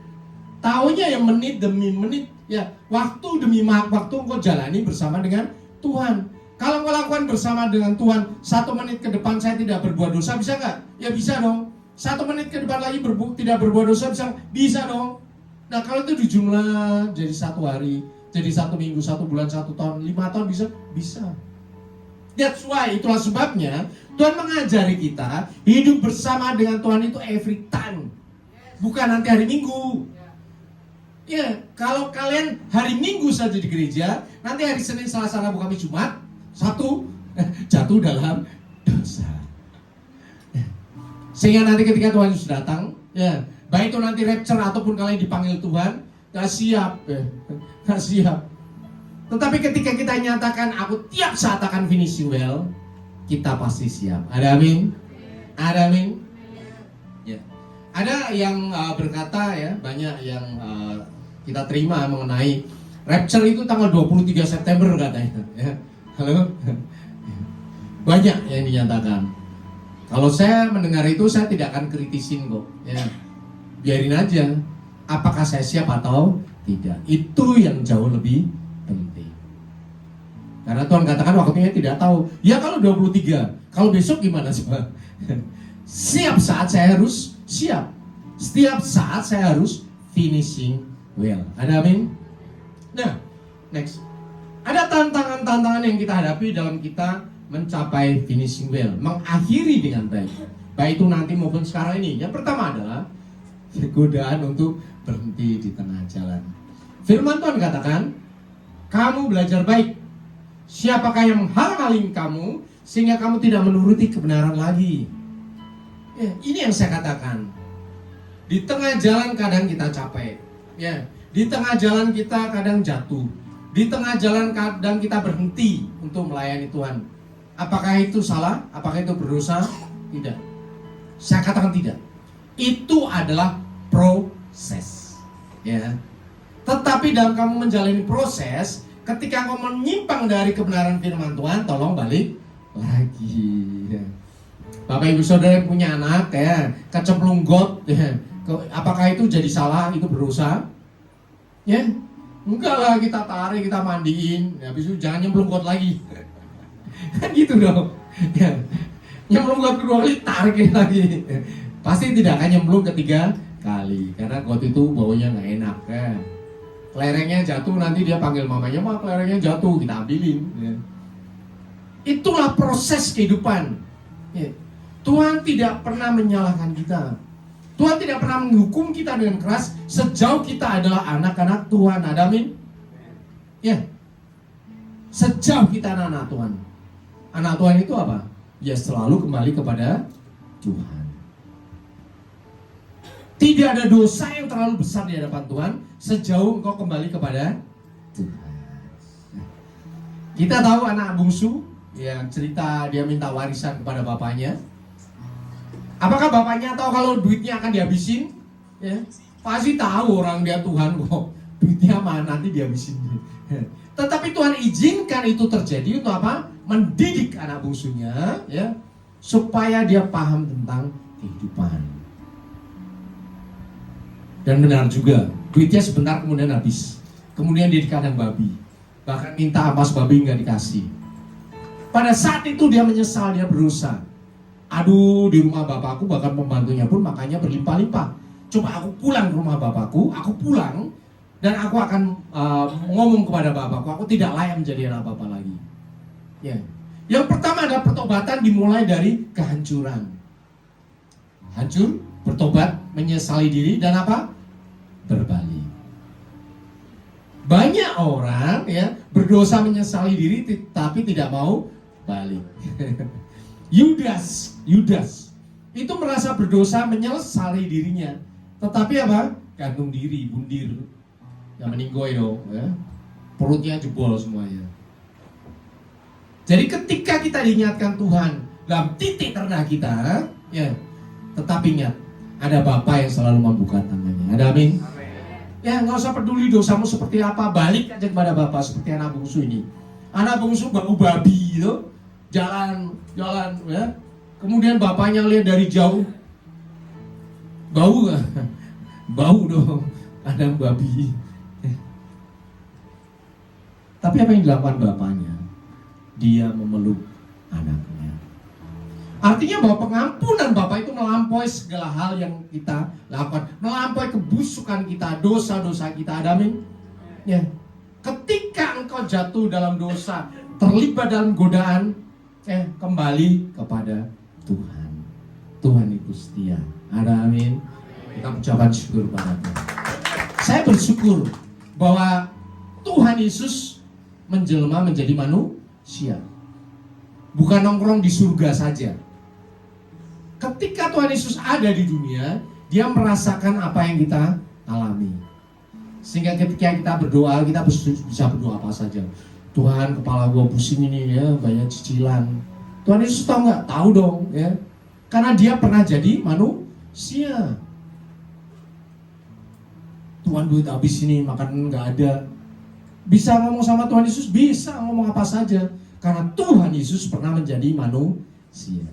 Taunya yang menit demi menit, ya waktu demi waktu kau jalani bersama dengan Tuhan. Kalau kau lakukan bersama dengan Tuhan, 1 menit ke depan saya tidak berbuat dosa, bisa nggak? Ya bisa dong. 1 menit ke depan lagi tidak berbuat dosa, bisa dong. Nah kalau itu dijumlah jadi 1 hari, jadi 1 minggu, 1 bulan, 1 tahun, 5 tahun bisa. That's why, itulah sebabnya Tuhan mengajari kita hidup bersama dengan Tuhan itu every time. Bukan nanti hari Minggu. Ya, kalau kalian hari Minggu saja di gereja, nanti hari Senin, Selasa, Rabu, Kamis, Jumat, Sabtu jatuh dalam dosa. Sehingga nanti ketika Tuhan Yesus datang, ya, baik itu nanti rapture ataupun kalian dipanggil Tuhan, gak siap. Tetapi ketika kita nyatakan aku tiap saat akan finishing well, kita pasti siap. Ada amin? Ada amin? Ya. Ada yang berkata ya, banyak yang kita terima mengenai rapture itu tanggal 23 September katanya. Ya. Halo? Banyak yang dinyatakan. Kalau saya mendengar itu saya tidak akan kritisin kok. Ya. Biarin aja. Apakah saya siap atau tidak? Itu yang jauh lebih penting. Karena Tuhan katakan waktunya tidak tahu. Ya kalau 23, kalau besok gimana sih Pak? Setiap saat saya harus siap. Setiap saat saya harus finishing well. Ada amin? Nah, next. Ada tantangan-tantangan yang kita hadapi dalam kita mencapai finishing well, mengakhiri dengan baik. Baik itu nanti maupun sekarang ini. Yang pertama adalah godaan untuk berhenti di tengah jalan. Firman Tuhan katakan, kamu belajar baik. Siapakah yang menghalang-halangi kamu sehingga kamu tidak menuruti kebenaran lagi? Ya, ini yang saya katakan. Di tengah jalan kadang kita capek. Ya, di tengah jalan kita kadang jatuh. Di tengah jalan kadang kita berhenti untuk melayani Tuhan. Apakah itu salah? Apakah itu berdosa? Tidak. Saya katakan tidak. Itu adalah proses. Ya. Tetapi dalam kamu menjalani proses, ketika kamu menyimpang dari kebenaran firman Tuhan, tolong balik lagi. Ya. Bapak ibu saudara yang punya anak ya, kecemplung got ya. Apakah itu jadi salah? Itu berdosa? Ya. Enggak lah, kita tarik, kita mandiin, ya, habis itu jangan nyemplung got lagi. Kan gitu dong. Ya. Nyemplung got kedua kali, tarikin lagi. Pasti tidak akan nyemplung ketiga kali, karena got itu baunya nggak enak kan. Kelerengnya jatuh, nanti dia panggil mamanya, "Ma, kelerengnya jatuh," kita ambilin. Ya. Itulah proses kehidupan. Ya. Tuhan tidak pernah menyalahkan kita. Tuhan tidak pernah menghukum kita dengan keras sejauh kita adalah anak-anak Tuhan. Ada amin? Ya. Sejauh kita anak-anak Tuhan. Anak Tuhan itu apa? Ya selalu kembali kepada Tuhan. Tidak ada dosa yang terlalu besar di hadapan Tuhan sejauh engkau kembali kepada Tuhan. Kita tahu anak bungsu yang cerita dia minta warisan kepada bapaknya. Apakah bapaknya tahu kalau duitnya akan dihabisin? Ya, pasti tahu orang dia Tuhan kok. Duitnya mana nanti dihabisin. Tetapi Tuhan izinkan itu terjadi untuk apa? Mendidik anak bungsunya, ya, supaya dia paham tentang kehidupan. Dan benar juga, duitnya sebentar kemudian habis. Kemudian dia di kandang babi. Bahkan minta ampas babi nggak dikasih. Pada saat itu dia menyesal, dia berusaha. Aduh, di rumah bapakku bahkan pembantunya pun makannya berlimpah-limpah. Coba aku pulang ke rumah bapakku, aku pulang dan aku akan ngomong kepada bapakku, aku tidak layak menjadi anak bapak lagi. Ya. Yang pertama adalah pertobatan dimulai dari kehancuran. Hancur, bertobat, menyesali diri dan apa? Berbalik. Banyak orang ya berdosa menyesali diri tapi tidak mau balik. Yudas itu merasa berdosa menyesali dirinya, tetapi apa? Gantung diri, bundir, yang meninggoy dong, ya. Perutnya jebol semuanya. Jadi ketika kita diingatkan Tuhan dalam titik terendah kita, ya, tetap ingat ada Bapa yang selalu membuka tangannya. Ada amin? Ya, nggak usah peduli dosamu seperti apa, balik aja kepada Bapa seperti anak bungsu ini. Anak bungsu bau babi gitu. Jalan, ya. Kemudian bapaknya lihat dari jauh, bau gak? Bau dong, ada babi. Tapi apa yang dilakukan bapaknya? Dia memeluk anaknya. Artinya bahwa pengampunan Bapak itu melampaui segala hal yang kita lakukan, melampaui kebusukan kita, dosa-dosa kita. Ada amin? Ya. Ketika engkau jatuh dalam dosa, terlibat dalam godaan, kembali kepada Tuhan. Tuhan itu setia. Ada amin? Kita ucapkan syukur pada Tuhan. Saya bersyukur bahwa Tuhan Yesus menjelma menjadi manusia. Bukan nongkrong di surga saja. Ketika Tuhan Yesus ada di dunia, dia merasakan apa yang kita alami. Sehingga ketika kita berdoa, kita bisa berdoa apa saja. Tuhan, kepala gua pusing ini ya, banyak cicilan. Tuhan Yesus tahu nggak? Tahu dong, ya. Karena dia pernah jadi manusia. Tuhan, duit habis ini, makan nggak ada. Bisa ngomong sama Tuhan Yesus? Bisa ngomong apa saja. Karena Tuhan Yesus pernah menjadi manusia.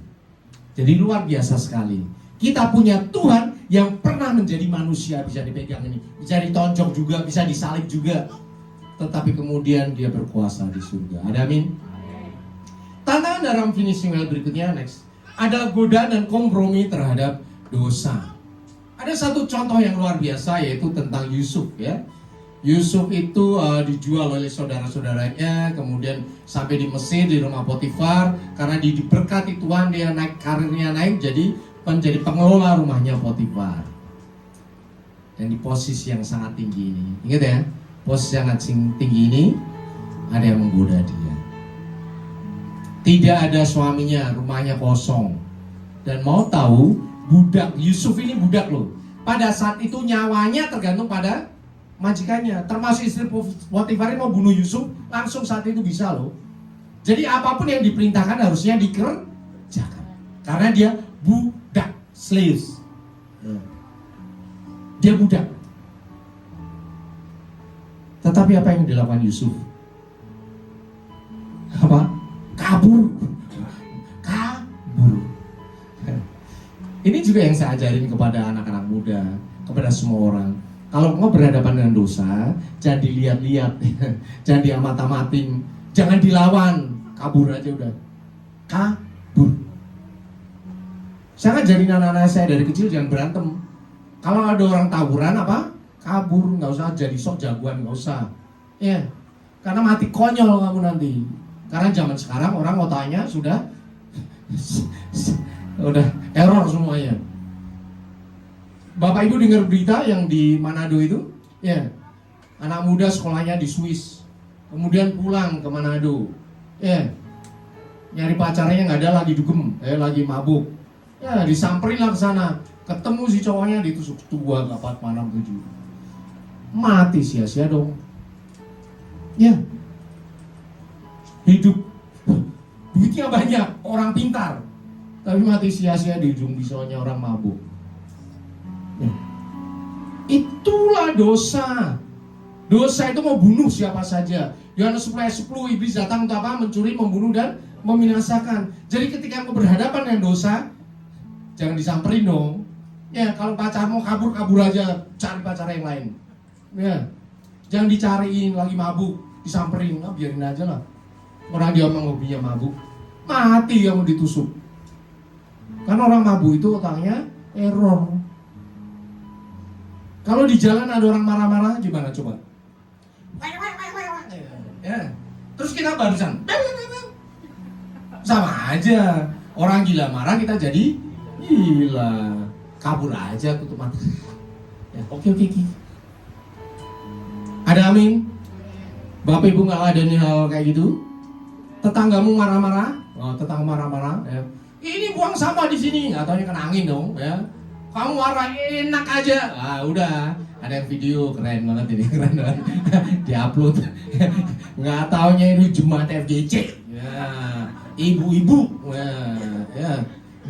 Jadi luar biasa sekali. Kita punya Tuhan yang pernah menjadi manusia, bisa dipegang ini, bisa ditonjok juga, bisa disalib juga. Tetapi kemudian dia berkuasa di surga. Ada amin? Tantangan dalam finishing well berikutnya, next, adalah godaan dan kompromi terhadap dosa. Ada satu contoh yang luar biasa, yaitu tentang Yusuf, ya. Yusuf itu dijual oleh saudara-saudaranya, kemudian sampai di Mesir di rumah Potifar. Karena diberkati Tuhan, dia naik, karirnya naik, jadi menjadi pengelola rumahnya Potifar. Dan di posisi yang sangat tinggi ini, ingat ya, posisi yang sangat tinggi ini ada yang menggoda dia. Tidak ada suaminya, rumahnya kosong. Dan mau tahu, budak Yusuf ini budak loh. Pada saat itu nyawanya tergantung pada majikannya. Termasuk istri Potifar mau bunuh Yusuf, langsung saat itu bisa loh. Jadi apapun yang diperintahkan harusnya dikerjakan. Karena dia budak, slaves. Dia budak. Tetapi apa yang dilakukan Yusuf? Apa? Kabur. Ini juga yang saya ajarin kepada anak-anak muda, kepada semua orang. Kalau mau berhadapan dengan dosa, jangan dilihat-lihat, jangan diamat-amatin, jangan dilawan, kabur aja udah. Kabur. Saya ngajarin anak-anak saya dari kecil jangan berantem. Kalau ada orang tawuran apa? Kabur, nggak usah jadi sok jagoan, nggak usah. Ya, karena mati konyol kamu nanti. Karena zaman sekarang orang otaknya sudah error semuanya. Bapak Ibu dengar berita yang di Manado itu? Ya, anak muda sekolahnya di Swiss, kemudian pulang ke Manado. Ya, nyari pacarnya nggak ada, lagi dugem, lagi mabuk. Ya, disamperin lah ke sana. Ketemu si cowoknya ditusuk 2, 4, 6, 7. Mati sia-sia dong. Ya, hidup duitnya banyak, orang pintar, tapi mati sia-sia di ujung pisaunya orang mabuk. Ya. Itulah dosa. Dosa itu mau bunuh siapa saja. Yohanes 10 iblis datang untuk apa? Mencuri, membunuh, dan membinasakan. Jadi ketika kamu berhadapan dengan dosa, jangan disamperin dong. Ya, kalau pacarmu kabur aja, cari pacar yang lain. Ya, jangan dicariin lagi mabuk, disamperin, biarin aja lah. Orang dia memang hobinya mabuk, mati kamu ditusuk. Karena orang mabuk itu otaknya error. Kalau di jalan ada orang marah-marah, gimana coba? Ya. Terus kita barusan sama aja. Orang gila marah, kita jadi gila. Kabur aja tutup mata. Ya, oke. Ada amin? Bapak Ibu nggak ada nih hal kayak gitu? Tetanggamu marah-marah? Oh, tetangga marah-marah. Ya. Ini buang sampah di sini, nggak taunya kena angin dong. Ya. Kamu marah enak aja. Ada yang video keren banget ini, keren banget. Diupload. Nggak taunya ini jemaat FGC. Ya. Ibu-ibu. Ya.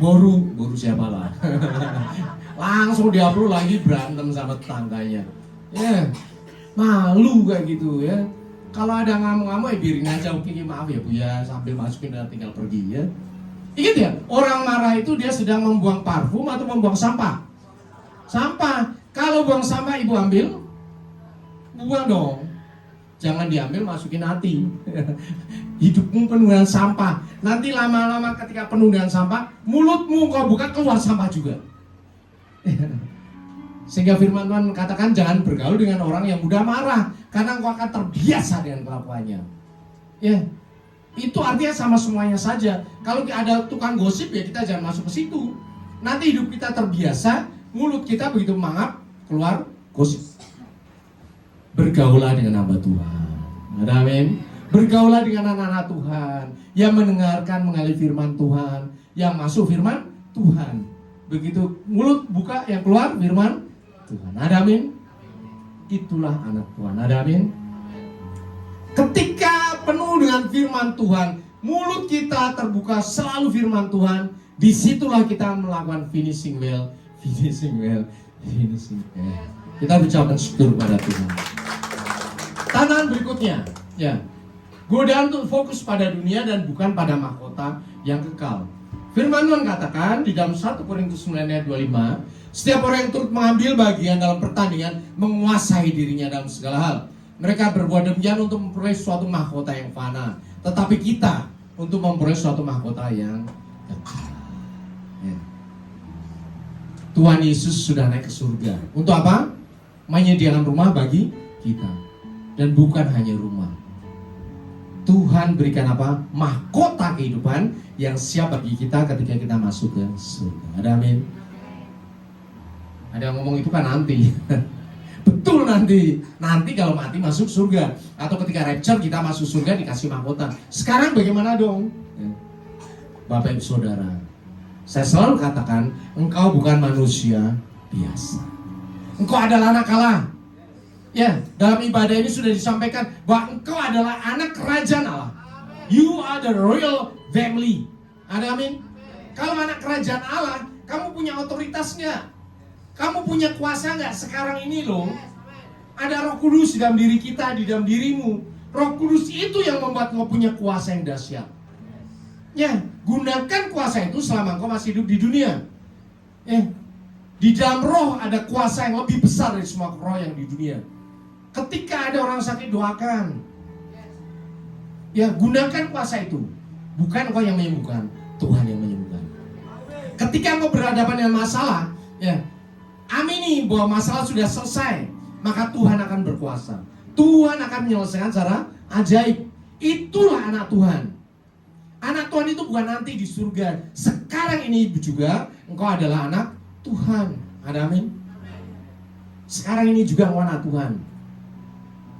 Boru siapa lah. Langsung diupload lagi berantem sama tetangganya. Ya. Malu kayak gitu ya. Kalau ada ngamuk-ngamuk ya biarin aja, oke maaf ya Bu ya, sambil masukin dan tinggal pergi ya. Ingat ya, orang marah itu dia sedang membuang parfum atau membuang sampah? Sampah. Kalau buang sampah ibu ambil, buang dong. Jangan diambil masukin hati. Hidupmu penuh dengan sampah. Nanti lama-lama ketika penuh dengan sampah, mulutmu kau buka keluar sampah juga. Sehingga firman Tuhan katakan jangan bergaul dengan orang yang mudah marah, karena engkau akan terbiasa dengan kelakuannya. Ya, itu artinya sama semuanya saja. Kalau ada tukang gosip ya kita jangan masuk ke situ. Nanti hidup kita terbiasa, mulut kita begitu mangap keluar gosip. Bergaulah dengan hamba Tuhan. Ada amin. Bergaulah dengan anak-anak Tuhan yang mendengarkan mengalir firman Tuhan, yang masuk firman Tuhan. Begitu mulut buka yang keluar firman Tuhan. Ada amin. Itulah anak Tuhan. Ada amin. Ketika penuh dengan firman Tuhan, mulut kita terbuka selalu firman Tuhan, disitulah kita melakukan finishing well. Kita ucapkan syukur pada Tuhan. Tantangan berikutnya, ya, godaan untuk fokus pada dunia dan bukan pada mahkota yang kekal. Firman Tuhan katakan di dalam 1 Korintus 9 ayat 25, setiap orang yang turut mengambil bagian dalam pertandingan menguasai dirinya dalam segala hal. Mereka berbuat demikian untuk memperoleh suatu mahkota yang fana, tetapi kita untuk memperoleh suatu mahkota yang kekal. Ya. Tuhan Yesus sudah naik ke surga. Untuk apa? Menyediakan rumah bagi kita. Dan bukan hanya rumah. Tuhan berikan apa? Mahkota kehidupan yang siap bagi kita ketika kita masuk ke surga. Ada amin? Ada yang ngomong itu kan nanti. Betul nanti. Nanti kalau mati masuk surga. Atau ketika rapture kita masuk surga dikasih mahkota. Sekarang bagaimana dong? Bapak Ibu Saudara, saya selalu katakan, engkau bukan manusia biasa. Engkau adalah anak Allah. Ya, dalam ibadah ini sudah disampaikan bahwa engkau adalah anak kerajaan Allah. You are the royal family. Ada amin? Kalau anak kerajaan Allah, kamu punya otoritasnya. Kamu punya kuasa nggak? Sekarang ini loh, ada Roh Kudus di dalam diri kita, di dalam dirimu. Roh Kudus itu yang membuat engkau punya kuasa yang dahsyat. Ya, gunakan kuasa itu selama engkau masih hidup di dunia. Ya, di dalam roh ada kuasa yang lebih besar dari semua roh yang di dunia. Ketika ada orang sakit, doakan. Ya, gunakan kuasa itu. Bukan engkau yang menyembuhkan, Tuhan yang menyembuhkan. Ketika engkau berhadapan dengan masalah, ya, amini bahwa masalah sudah selesai, maka Tuhan akan berkuasa. Tuhan akan menyelesaikan secara ajaib. Itulah anak Tuhan. Anak Tuhan itu bukan nanti di surga. Sekarang ini juga engkau adalah anak Tuhan. Ada amin? Sekarang ini juga engkau anak Tuhan.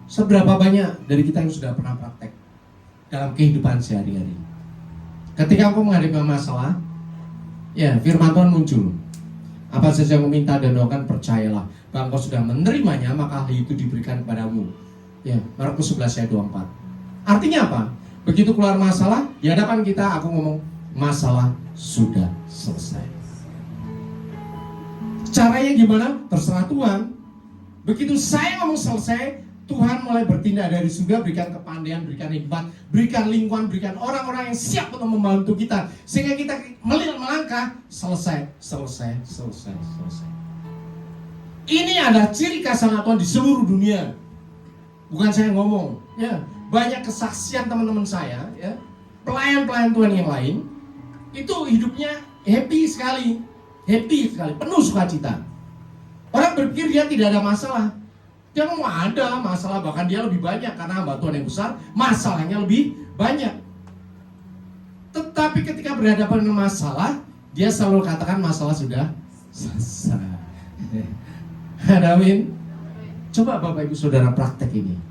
Seberapa banyak dari kita yang sudah pernah praktek dalam kehidupan sehari-hari? Ketika engkau menghadapi masalah, ya, firman Tuhan muncul. Apa saja yang meminta dan doakan, percayalah bahwa engkau sudah menerimanya, maka hal itu diberikan kepadamu. Ya, Markus 11 ayat 24. Artinya apa? Begitu keluar masalah, di hadapan kita aku ngomong, masalah sudah selesai. Caranya gimana? Terserah Tuhan. Begitu saya ngomong selesai, Tuhan mulai bertindak dari surga, berikan kepandaian, berikan hikmat, berikan lingkungan, berikan orang-orang yang siap untuk membantu kita. Sehingga kita melangkah, selesai. Ini adalah ciri kasih anak Tuhan di seluruh dunia. Bukan saya ngomong, ya. Banyak kesaksian teman-teman saya, ya, pelayan-pelayan Tuhan yang lain, itu hidupnya happy sekali, penuh sukacita. Orang berpikir dia tidak ada masalah, dia mau ada masalah, bahkan dia lebih banyak karena hamba Tuhan yang besar, masalahnya lebih banyak. Tetapi ketika berhadapan dengan masalah, dia selalu katakan masalah sudah selesai. Ada amin? Coba Bapak Ibu Saudara praktek ini.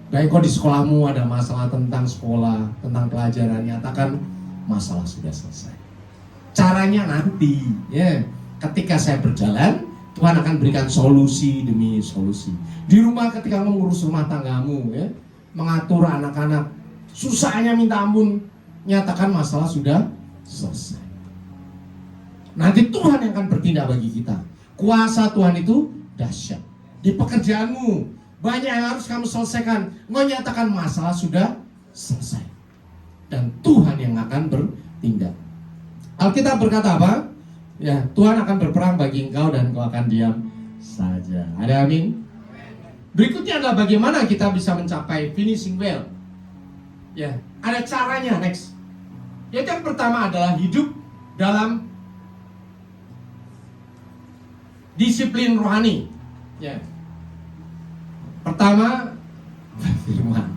Baik, kok di sekolahmu ada masalah tentang sekolah, tentang pelajaran, nyatakan masalah sudah selesai. Caranya nanti, ya, ketika saya berjalan, Tuhan akan berikan solusi demi solusi. Di rumah ketika mengurus rumah tanggamu, ya, mengatur anak-anak, susahnya minta ampun, nyatakan masalah sudah selesai. Nanti Tuhan yang akan bertindak bagi kita. Kuasa Tuhan itu dahsyat. Di pekerjaanmu, banyak yang harus kamu selesaikan. Engkau nyatakan masalah sudah selesai. Dan Tuhan yang akan bertindak. Alkitab berkata apa? Ya, Tuhan akan berperang bagi engkau dan engkau akan diam saja. Ada amin? Berikutnya adalah bagaimana kita bisa mencapai finishing well. Ya, ada caranya, next. Yaitu yang pertama adalah hidup dalam disiplin rohani. Ya. Pertama, firman.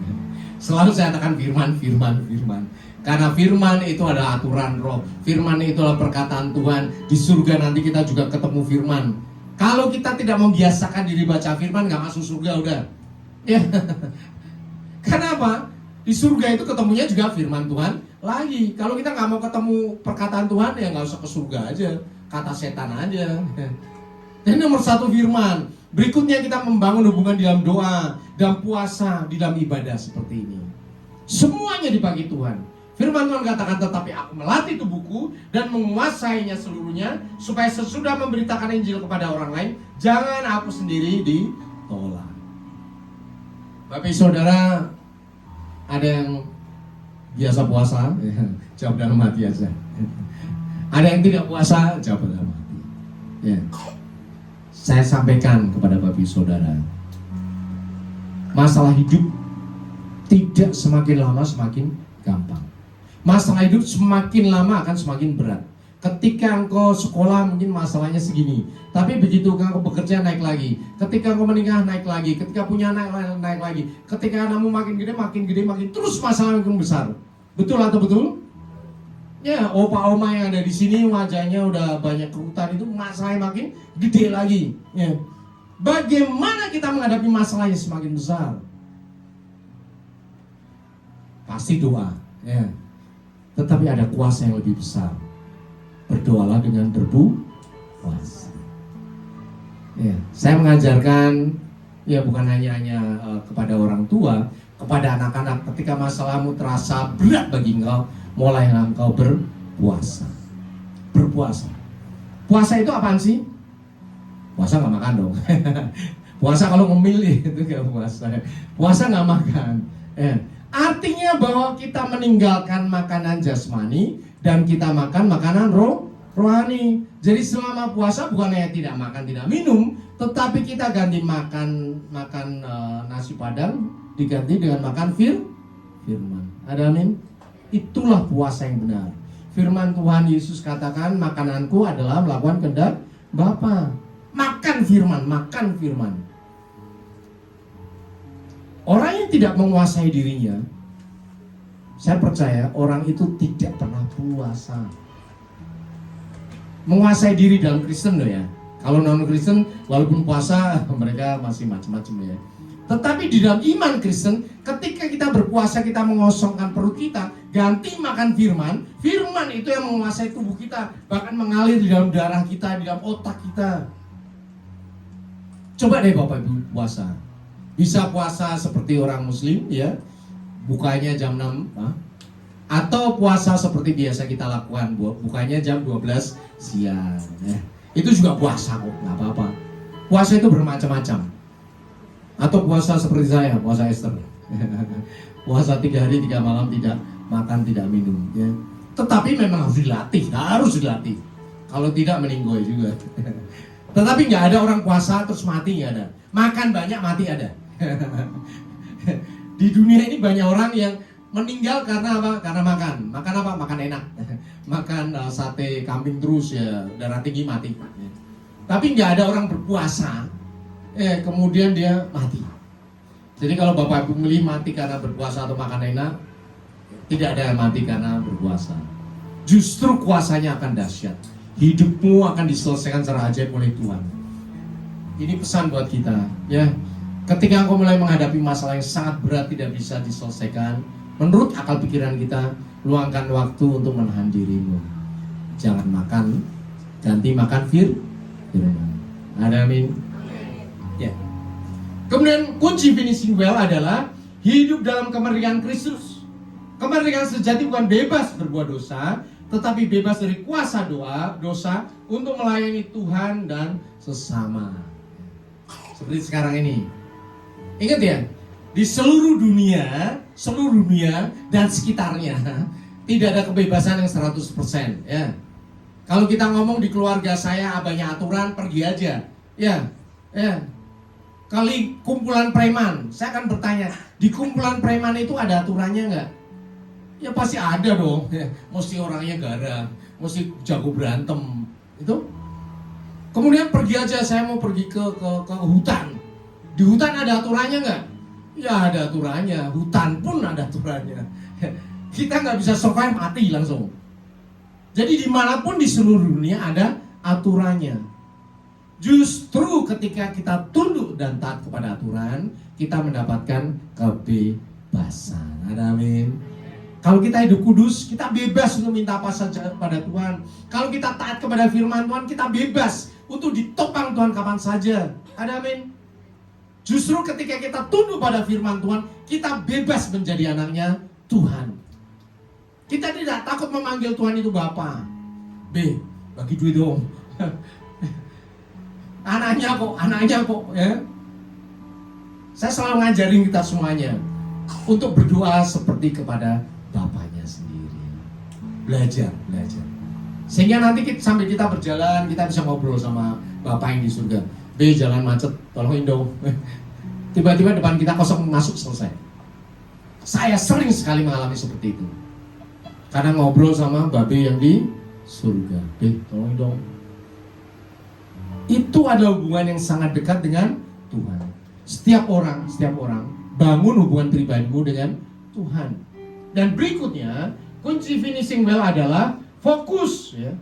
Selalu saya katakan firman. Karena firman itu adalah aturan roh. Firman itu adalah perkataan Tuhan. Di surga nanti kita juga ketemu firman. Kalau kita tidak membiasakan diri baca firman, gak masuk surga udah. Ya. Kenapa? Di surga itu ketemunya juga firman Tuhan lagi. Kalau kita gak mau ketemu perkataan Tuhan, ya gak usah ke surga aja. Kata setan aja. Jadi nomor satu firman. Berikutnya kita membangun hubungan di dalam doa, dalam puasa, di dalam ibadah seperti ini. Semuanya dibagi Tuhan. Firman Tuhan katakan, tetapi aku melatih tubuhku dan menguasainya seluruhnya, supaya sesudah memberitakan Injil kepada orang lain, jangan aku sendiri ditolak. Bapak Saudara, ada yang biasa puasa, jawab dalam hati aja. Ada yang tidak puasa, jawab dalam hati. Ya. Saya sampaikan kepada Bapak Saudara, masalah hidup tidak semakin lama semakin gampang. Masalah hidup semakin lama akan semakin berat. Ketika engkau sekolah mungkin masalahnya segini, tapi begitu engkau bekerja naik lagi. Ketika engkau menikah naik lagi. Ketika punya anak naik lagi. Ketika anakmu makin gede, makin terus masalah makin besar. Betul atau betul? Ya, opa-oma yang ada di sini wajahnya udah banyak kerutan, itu masalahnya makin gede lagi. Ya. Bagaimana kita menghadapi masalah yang semakin besar? Pasti doa, ya. Tetapi ada kuasa yang lebih besar. Berdoalah dengan berpuasa. Ya, saya mengajarkan, ya bukan hanya kepada orang tua, kepada anak-anak. Ketika masalahmu terasa berat bagi engkau, mulailah engkau berpuasa. Berpuasa. Puasa itu apaan sih? Puasa nggak makan dong. Puasa kalau memilih itu nggak puasa. Puasa nggak makan. Artinya bahwa kita meninggalkan makanan jasmani dan kita makan makanan rohani. Jadi selama puasa bukannya tidak makan tidak minum, tetapi kita ganti makan nasi padang diganti dengan makan firman. Ada amin? Itulah puasa yang benar. Firman Tuhan Yesus katakan, makananku adalah melakukan kehendak Bapa. Makan firman, makan firman. Orang yang tidak menguasai dirinya, saya percaya orang itu tidak pernah puasa. Menguasai diri dalam Kristen loh ya. Kalau non Kristen, walaupun puasa mereka masih macam-macam ya. Tetapi di dalam iman Kristen, ketika kita berpuasa, kita mengosongkan perut kita, ganti makan firman. Firman itu yang menguasai tubuh kita, bahkan mengalir di dalam darah kita, di dalam otak kita. Coba deh Bapak Ibu puasa. Bisa puasa seperti orang Muslim ya, bukanya jam 6, atau puasa seperti biasa kita lakukan, bukanya jam 12 siang ya. Itu juga puasa kok, nggak apa-apa. Puasa itu bermacam-macam. Atau puasa seperti saya, puasa Esther. Puasa 3 hari 3 malam tidak makan tidak minum ya. Tetapi memang harus dilatih. Kalau tidak meninggoy juga. Tetapi nggak ada orang puasa terus mati, nggak ada. Makan banyak mati ada. Di dunia ini banyak orang yang meninggal karena apa? Karena makan. Makan apa? Makan enak. Makan sate kambing terus ya, darah tinggi mati. Tapi nggak ada orang berpuasa, kemudian dia mati. Jadi kalau Bapak Ibu milih mati karena berpuasa atau makan enak, tidak ada yang mati karena berpuasa. Justru kuasanya akan dahsyat. Hidupmu akan diselesaikan secara ajaib oleh Tuhan. Ini pesan buat kita ya. Ketika engkau mulai menghadapi masalah yang sangat berat tidak bisa diselesaikan menurut akal pikiran kita, luangkan waktu untuk menahan dirimu. Jangan makan, ganti makan firman. Ada amin. Ya. Kemudian kunci finishing well adalah hidup dalam kemerdekaan Kristus. Kemerdekaan sejati bukan bebas berbuat dosa, tetapi bebas dari kuasa dosa untuk melayani Tuhan dan sesama. Seperti sekarang ini. Ingat ya, di seluruh dunia dan sekitarnya tidak ada kebebasan yang 100% ya. Kalau kita ngomong di keluarga saya banyak aturan, pergi aja. Ya. Kali kumpulan preman, saya akan bertanya, di kumpulan preman itu ada aturannya nggak? Ya pasti ada dong, ya, mesti orangnya garang, mesti jago berantem, itu. Kemudian pergi aja, saya mau pergi ke hutan. Di hutan ada aturannya nggak? Ya ada aturannya, hutan pun ada aturannya. Kita nggak bisa survive mati langsung. Jadi dimanapun di seluruh dunia ada aturannya. Justru ketika kita tunduk dan taat kepada aturan, kita mendapatkan kebebasan. Ada amin. Kalau kita hidup kudus, kita bebas untuk minta apa saja kepada Tuhan. Kalau kita taat kepada firman Tuhan, kita bebas untuk ditopang Tuhan kapan saja. Ada amin. Justru ketika kita tunduk pada firman Tuhan, kita bebas menjadi anaknya Tuhan. Kita tidak takut memanggil Tuhan itu Bapa. Bagi duit dong. Anaknya kok ya. Saya selalu ngajarin kita semuanya untuk berdoa seperti kepada Bapaknya sendiri. Belajar. Sehingga nanti sambil kita berjalan, kita bisa ngobrol sama Bapak yang di surga. Jalan macet, tolongin dong. Tiba-tiba depan kita kosong, masuk, selesai. Saya sering sekali mengalami seperti itu. Karena ngobrol sama Babe yang di surga. Tolongin dong. Itu adalah hubungan yang sangat dekat dengan Tuhan. Setiap orang bangun hubungan pribadimu dengan Tuhan. Dan berikutnya, kunci finishing well adalah fokus ya.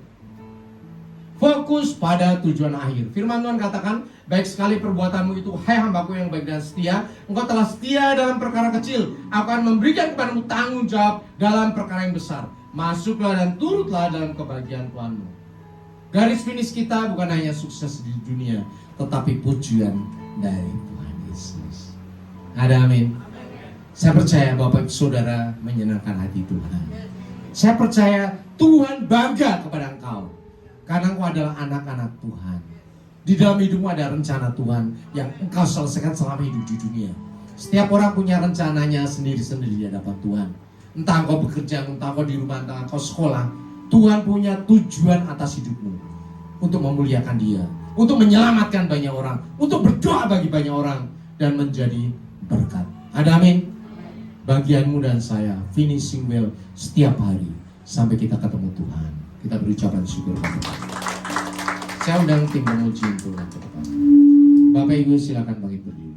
Fokus pada tujuan akhir. Firman Tuhan katakan, baik sekali perbuatanmu itu, hai hambaku yang baik dan setia. Engkau telah setia dalam perkara kecil, aku akan memberikan kepadamu tanggung jawab dalam perkara yang besar. Masuklah dan turutlah dalam kebahagiaan Tuhanmu. Garis finish kita bukan hanya sukses di dunia, tetapi pujian dari Tuhan Yesus. Ada amin. Saya percaya Bapak Ibu Saudara menyenangkan hati Tuhan. Saya percaya Tuhan bangga kepada engkau, karena engkau adalah anak-anak Tuhan. Di dalam hidupmu ada rencana Tuhan yang engkau selesaikan selama hidup di dunia. Setiap orang punya rencananya sendiri-sendiri di hadapan Tuhan. Entah engkau bekerja, entah engkau di rumah, entah engkau sekolah, Tuhan punya tujuan atas hidupmu. Untuk memuliakan Dia, untuk menyelamatkan banyak orang, untuk berdoa bagi banyak orang, dan menjadi berkat. Ada amin? Bagianmu dan saya finishing well setiap hari sampai kita ketemu Tuhan. Kita berucapan syukur kepada Tuhan. Saya undang tim memuji untuk ke depan. Bapak Ibu silakan bangkit berdiri.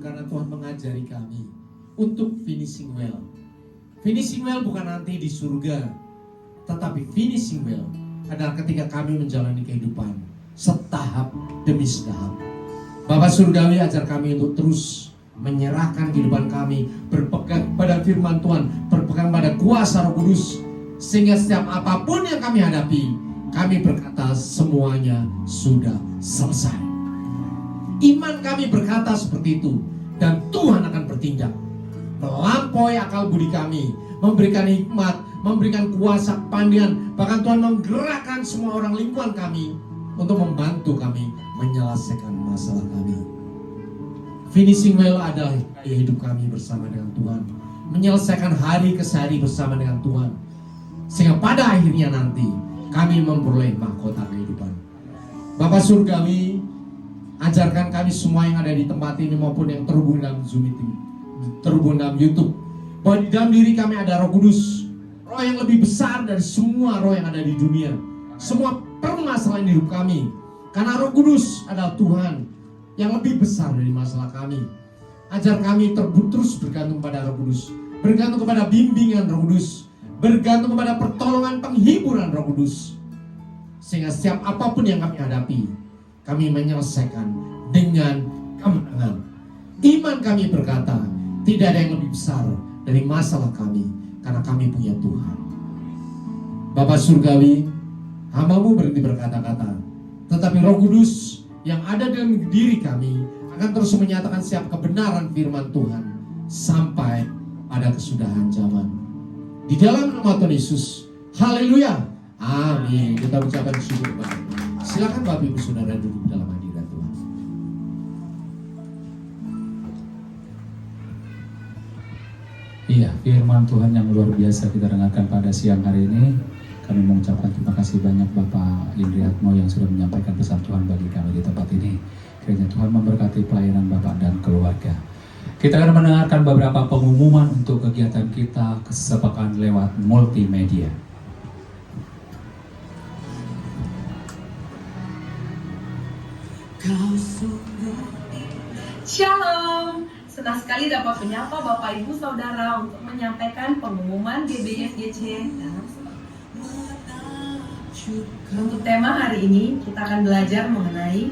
Karena Tuhan mengajari kami untuk finishing well. Finishing well bukan nanti di surga, tetapi finishing well adalah ketika kami menjalani kehidupan setahap demi setahap. Bapak Surgawi ajar kami untuk terus menyerahkan kehidupan kami, berpegang pada firman Tuhan, berpegang pada kuasa Roh Kudus, sehingga setiap apapun yang kami hadapi, kami berkata semuanya sudah selesai. Iman kami berkata seperti itu, dan Tuhan akan bertindak melampaui akal budi kami, memberikan hikmat, memberikan kuasa kepandian. Bahkan Tuhan menggerakkan semua orang lingkungan kami untuk membantu kami menyelesaikan masalah kami. Finishing well adalah hidup kami bersama dengan Tuhan, menyelesaikan hari ke hari bersama dengan Tuhan, sehingga pada akhirnya nanti kami memperoleh mahkota kehidupan. Bapak Surgawi, ajarkan kami semua yang ada di tempat ini maupun yang terhubung dalam Zoom meeting, terhubung dalam YouTube, bahwa di dalam diri kami ada Roh Kudus, Roh yang lebih besar dari semua roh yang ada di dunia, semua permasalahan hidup kami. Karena Roh Kudus adalah Tuhan yang lebih besar dari masalah kami. Ajar kami terus bergantung pada Roh Kudus, bergantung kepada bimbingan Roh Kudus, bergantung kepada pertolongan penghiburan Roh Kudus, sehingga setiap apapun yang kami hadapi, kami menyelesaikan dengan kemenangan. Iman kami berkata, tidak ada yang lebih besar dari masalah kami, karena kami punya Tuhan. Bapak Surgawi, hamba-Mu berhenti berkata-kata, tetapi Roh Kudus yang ada dalam diri kami akan terus menyatakan setiap kebenaran firman Tuhan sampai pada kesudahan zaman. Di dalam nama Tuhan Yesus, haleluya. Amin. Kita ucapkan syukur Bapak. Silakan Bapak Ibu Saudara duduk dalam hadirat Tuhan. Iya, firman Tuhan yang luar biasa kita dengarkan pada siang hari ini. Kami mengucapkan terima kasih banyak Bapak Indriatmo yang sudah menyampaikan pesan Tuhan bagi kami di tempat ini. Kiranya Tuhan memberkati pelayanan Bapak dan keluarga. Kita akan mendengarkan beberapa pengumuman untuk kegiatan kita kesepekan lewat multimedia. Shalom, senang sekali dapat menyapa Bapak Ibu Saudara untuk menyampaikan pengumuman GBIFGC dalam untuk tema hari ini kita akan belajar mengenai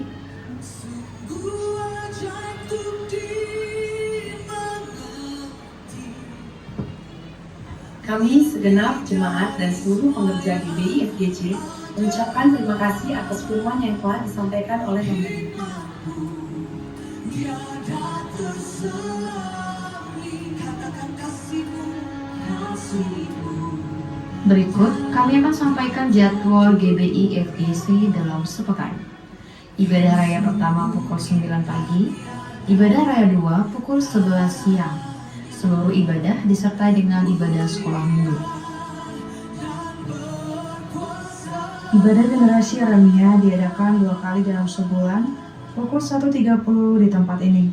kami segenap jemaat dan seluruh pengerja GBI FGC mengucapkan terima kasih atas firman yang telah disampaikan oleh pemerintah. Berikut kami akan sampaikan jadwal GBI FGC dalam sepekan. Ibadah raya pertama pukul 9 pagi, ibadah raya 2 pukul 11 siang. Seluruh ibadah disertai dengan ibadah sekolah minggu. Ibadah generasi Remia diadakan 2 kali dalam sebulan, pukul 1.30 di tempat ini.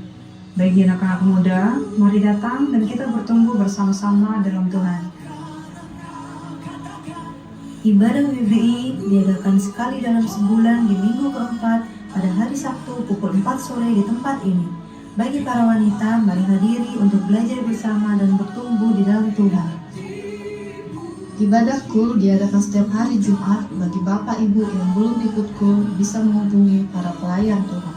Bagi anak-anak muda, mari datang dan kita bertumbuh bersama-sama dalam Tuhan. Ibadah GBI diadakan sekali dalam sebulan di minggu keempat pada hari Sabtu pukul 4 sore di tempat ini. Bagi para wanita, mari hadiri untuk belajar bersama dan bertumbuh di dalam Tuhan. Ibadah KUL diadakan setiap hari Jumat. Bagi Bapak Ibu yang belum ikut KUL bisa menghubungi para pelayan Tuhan.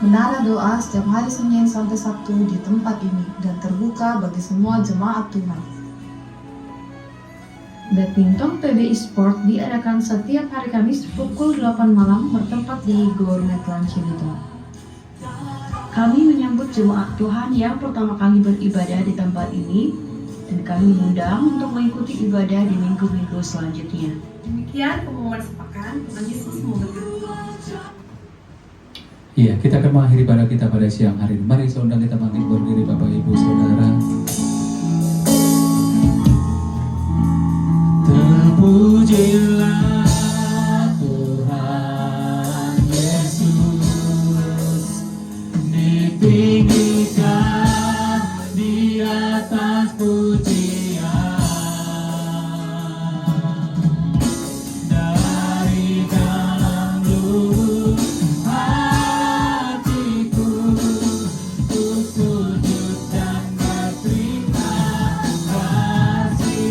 Menara doa setiap hari Senin sampai Sabtu di tempat ini dan terbuka bagi semua jemaat Tuhan. Badminton PBI Sport diadakan setiap hari Kamis pukul 8 malam bertempat di Gourmet Lunch Cibitung. Kami menyambut jemaat Tuhan yang pertama kali beribadah di tempat ini dan kami mengundang untuk mengikuti ibadah di minggu-minggu selanjutnya. Demikian pengumuman sepekan. Tuhan Yesus memberkati. Iya, kita akan mengakhiri ibadah kita pada siang hari ini. Mari saya undang kita bangkit berdiri Bapak Ibu Saudara. Terpujilah Tuhan Yesus, ditinggikan di atas pujian. Dari dalam lubuk hatiku, ku sujud dan berterima kasih.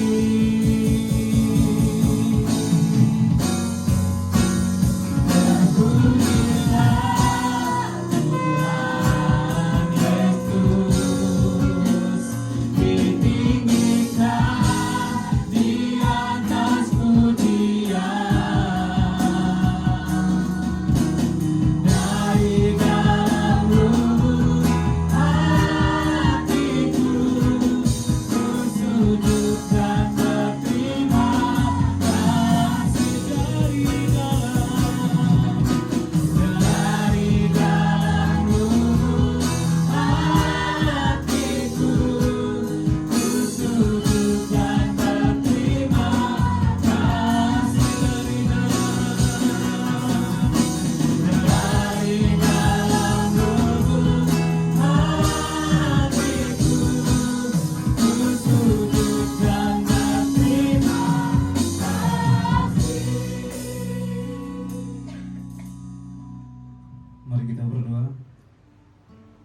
Mari kita berdoa.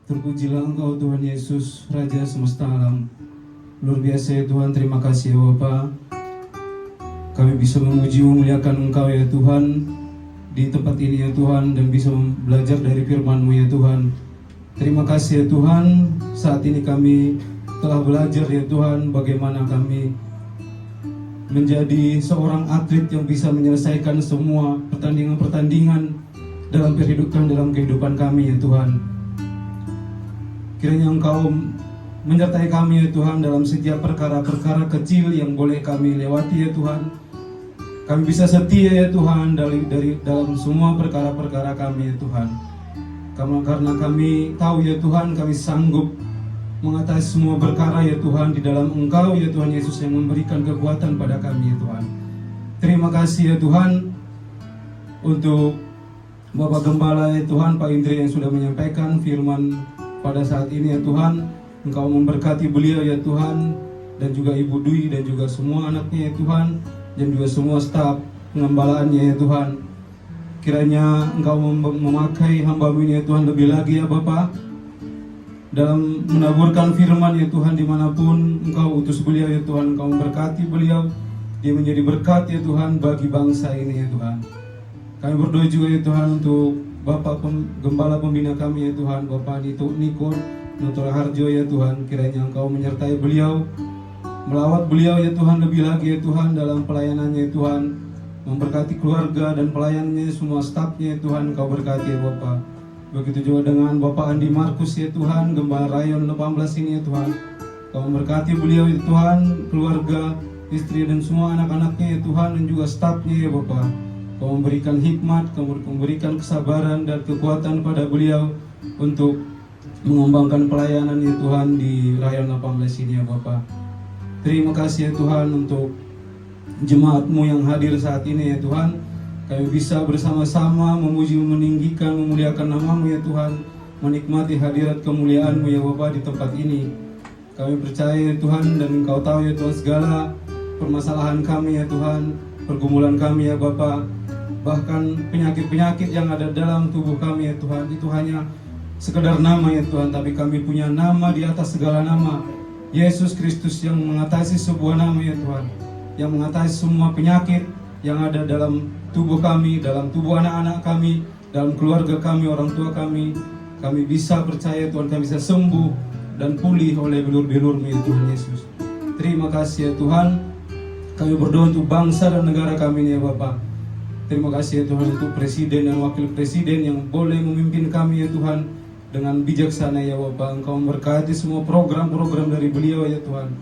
Terpujilah Engkau Tuhan Yesus, Raja semesta alam. Luar biasa ya Tuhan, terima kasih ya Bapa. Kami bisa memuji memuliakan Engkau ya Tuhan di tempat ini ya Tuhan, dan bisa belajar dari firman-Mu ya Tuhan. Terima kasih ya Tuhan, saat ini kami telah belajar ya Tuhan bagaimana kami menjadi seorang atlet yang bisa menyelesaikan semua pertandingan-pertandingan dalam kehidupan kami ya Tuhan. Kiranya Engkau menyertai kami ya Tuhan dalam setiap perkara-perkara kecil yang boleh kami lewati ya Tuhan. Kami bisa setia ya Tuhan dari dalam semua perkara-perkara kami ya Tuhan. Karena kami tahu ya Tuhan, kami sanggup mengatasi semua perkara ya Tuhan di dalam Engkau ya Tuhan Yesus yang memberikan kekuatan pada kami ya Tuhan. Terima kasih ya Tuhan untuk Bapak Gembala ya Tuhan, Pak Indri yang sudah menyampaikan firman pada saat ini ya Tuhan. Engkau memberkati beliau ya Tuhan, dan juga Ibu Dwi dan juga semua anaknya ya Tuhan, dan juga semua staf pengembalaannya ya Tuhan. Kiranya Engkau memakai hamba-Mu ini ya Tuhan lebih lagi ya Bapa, dalam menaburkan firman ya Tuhan dimanapun Engkau utus beliau ya Tuhan. Engkau memberkati beliau, dia menjadi berkat ya Tuhan bagi bangsa ini ya Tuhan. Kami berdoa juga ya Tuhan untuk Bapak Gembala Pembina kami ya Tuhan, Bapak Niko Nutora Harjo ya Tuhan. Kiranya Engkau menyertai beliau, melawat beliau ya Tuhan lebih lagi ya Tuhan dalam pelayanannya ya Tuhan. Memberkati keluarga dan pelayannya, semua stafnya ya Tuhan. Engkau berkati ya Bapak. Begitu juga dengan Bapak Andi Markus ya Tuhan, Gembala Rayon 18 ini ya Tuhan. Engkau memberkati beliau ya Tuhan, keluarga, istri dan semua anak-anaknya ya Tuhan, dan juga stafnya ya Bapak. Kau memberikan hikmat, Kau memberikan kesabaran dan kekuatan pada beliau untuk mengembangkan pelayanan ya Tuhan di Rayon 18 ini ya Bapak. Terima kasih ya Tuhan untuk jemaat-Mu yang hadir saat ini ya Tuhan. Kami bisa bersama-sama memuji, meninggikan, memuliakan nama-Mu ya Tuhan, menikmati hadirat kemuliaan-Mu ya Bapak di tempat ini. Kami percaya ya Tuhan, dan Engkau tahu ya Tuhan segala permasalahan kami ya Tuhan, pergumulan kami ya Bapak. Bahkan penyakit-penyakit yang ada dalam tubuh kami ya Tuhan, itu hanya sekedar nama ya Tuhan, tapi kami punya nama di atas segala nama, Yesus Kristus, yang mengatasi sebuah nama ya Tuhan, yang mengatasi semua penyakit yang ada dalam tubuh kami, dalam tubuh anak-anak kami, dalam keluarga kami, orang tua kami. Kami bisa percaya Tuhan, kami bisa sembuh dan pulih oleh bilur-bilur-Mu ya Tuhan Yesus. Terima kasih ya Tuhan. Kami berdoa untuk bangsa dan negara kami ini ya Bapak. Terima kasih ya Tuhan untuk presiden dan wakil presiden yang boleh memimpin kami ya Tuhan dengan bijaksana ya Bapak. Engkau memberkati semua program-program dari beliau ya Tuhan.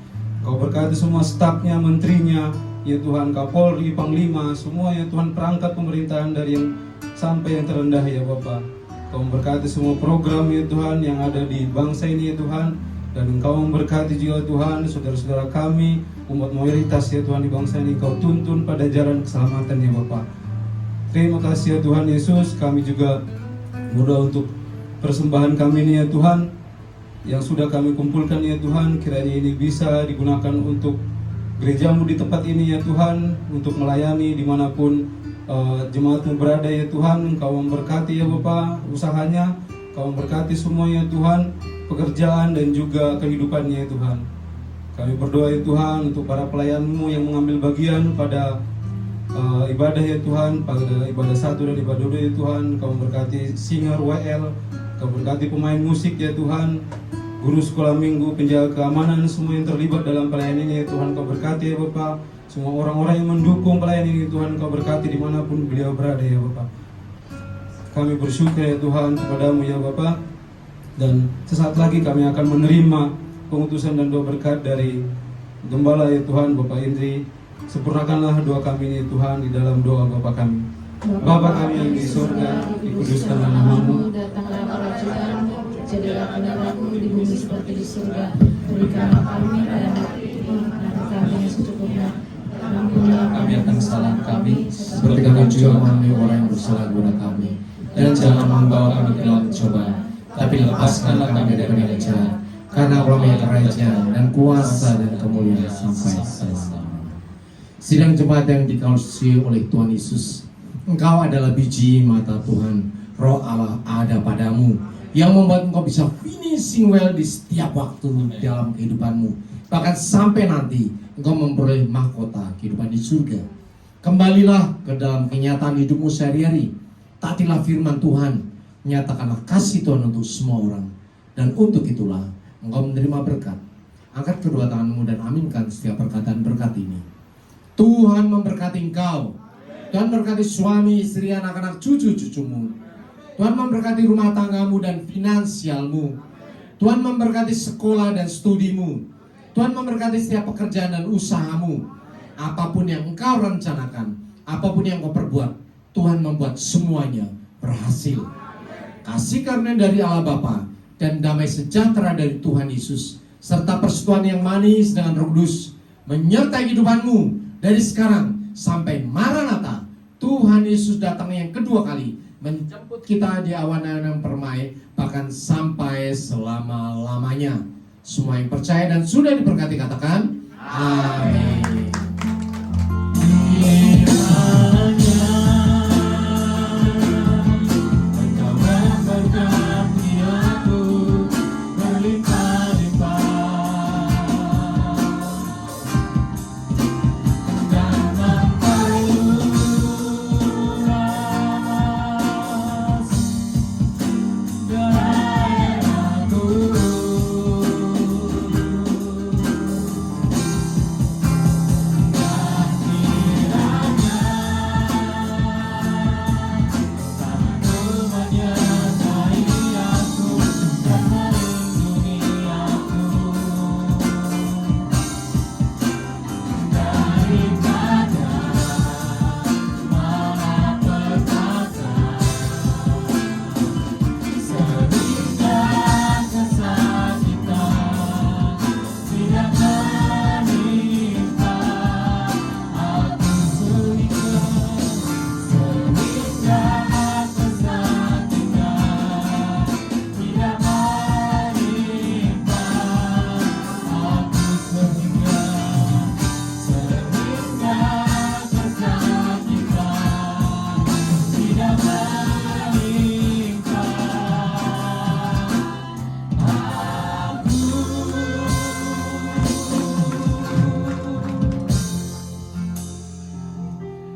Engkau berkati semua stafnya, menterinya ya Tuhan, Kapolri, Panglima, semua ya Tuhan, perangkat pemerintahan dari yang sampai yang terendah ya Bapak. Engkau memberkati semua program ya Tuhan yang ada di bangsa ini ya Tuhan. Dan Engkau memberkati juga Tuhan saudara-saudara kami, umat mayoritas ya Tuhan di bangsa ini. Engkau tuntun pada jalan keselamatan ya Bapak. Terima kasih ya Tuhan Yesus. Kami juga berdoa untuk persembahan kami ini ya Tuhan, yang sudah kami kumpulkan ya Tuhan. Kiranya ini bisa digunakan untuk gereja-Mu di tempat ini ya Tuhan, untuk melayani dimanapun jemaat-Mu berada ya Tuhan. Engkau memberkati ya Bapak usahanya, Engkau memberkati semua ya Tuhan, pekerjaan dan juga kehidupannya ya Tuhan. Kami berdoa ya Tuhan untuk para pelayan-Mu yang mengambil bagian pada ibadah ya Tuhan, pada ibadah 1 dan ibadah 2 ya Tuhan. Kau memberkati singer WL, Kau berkati pemain musik ya Tuhan, guru sekolah minggu, penjaga keamanan, semua yang terlibat dalam pelayanan ini ya Tuhan. Kau berkati ya Bapak, semua orang-orang yang mendukung pelayanan ini Tuhan. Kau berkati dimanapun beliau berada ya Bapak. Kami bersyukur ya Tuhan kepada-Mu ya Bapak. Dan sesaat lagi kami akan menerima pengutusan dan doa berkat dari Gembala ya Tuhan, Bapak Indri. Sempurnakanlah doa kami ini Tuhan di dalam doa Bapa kami. Bapa kami yang di surga, dikuduskanlah nama-Mu, datanglah kerajaan-Mu, jadilah kehendakmu di bumi seperti di surga. Berikanlah kami pada hari ini makanan kami yang secukupnya. Ampunilah Kami akan kesalahan kami, seperti kami juga mengampuni orang yang bersalah kepada kami. Dan jangan membawa kami ke dalam pencobaan, tapi lepaskanlah kami dari yang jahat. Karena Allah yang kerajaan dan kuasa dan kemuliaan sampai selama. Sidang jemaat yang dikasihi oleh Tuhan Yesus, Engkau adalah biji mata Tuhan. Roh Allah ada padamu, yang membuat engkau bisa finishing well di setiap waktu dalam kehidupanmu. Bahkan sampai nanti engkau memperoleh mahkota kehidupan di surga. Kembalilah ke dalam kenyataan hidupmu sehari-hari. Taatilah firman Tuhan, nyatakanlah kasih Tuhan untuk semua orang. Dan untuk itulah engkau menerima berkat. Angkat kedua tanganmu dan aminkan setiap perkataan berkat ini. Tuhan memberkati engkau. Tuhan memberkati suami, istri, anak-anak, cucu-cucumu. Tuhan memberkati rumah tanggamu dan finansialmu. Tuhan memberkati sekolah dan studimu. Tuhan memberkati setiap pekerjaan dan usahamu. Apapun yang engkau rencanakan, apapun yang engkau perbuat, Tuhan membuat semuanya berhasil. Kasih karunia dari Allah Bapa dan damai sejahtera dari Tuhan Yesus, serta persekutuan yang manis dengan Roh Kudus menyertai kehidupanmu dari sekarang sampai Maranatha. Tuhan Yesus datang yang kedua kali menjemput kita di awan-awan yang permai, bahkan sampai selama-lamanya. Semua yang percaya dan sudah diberkati katakan amin.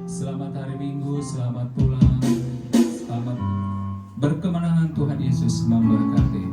Selamat hari Minggu, selamat pulang, selamat berkemenangan. Tuhan Yesus memberkati.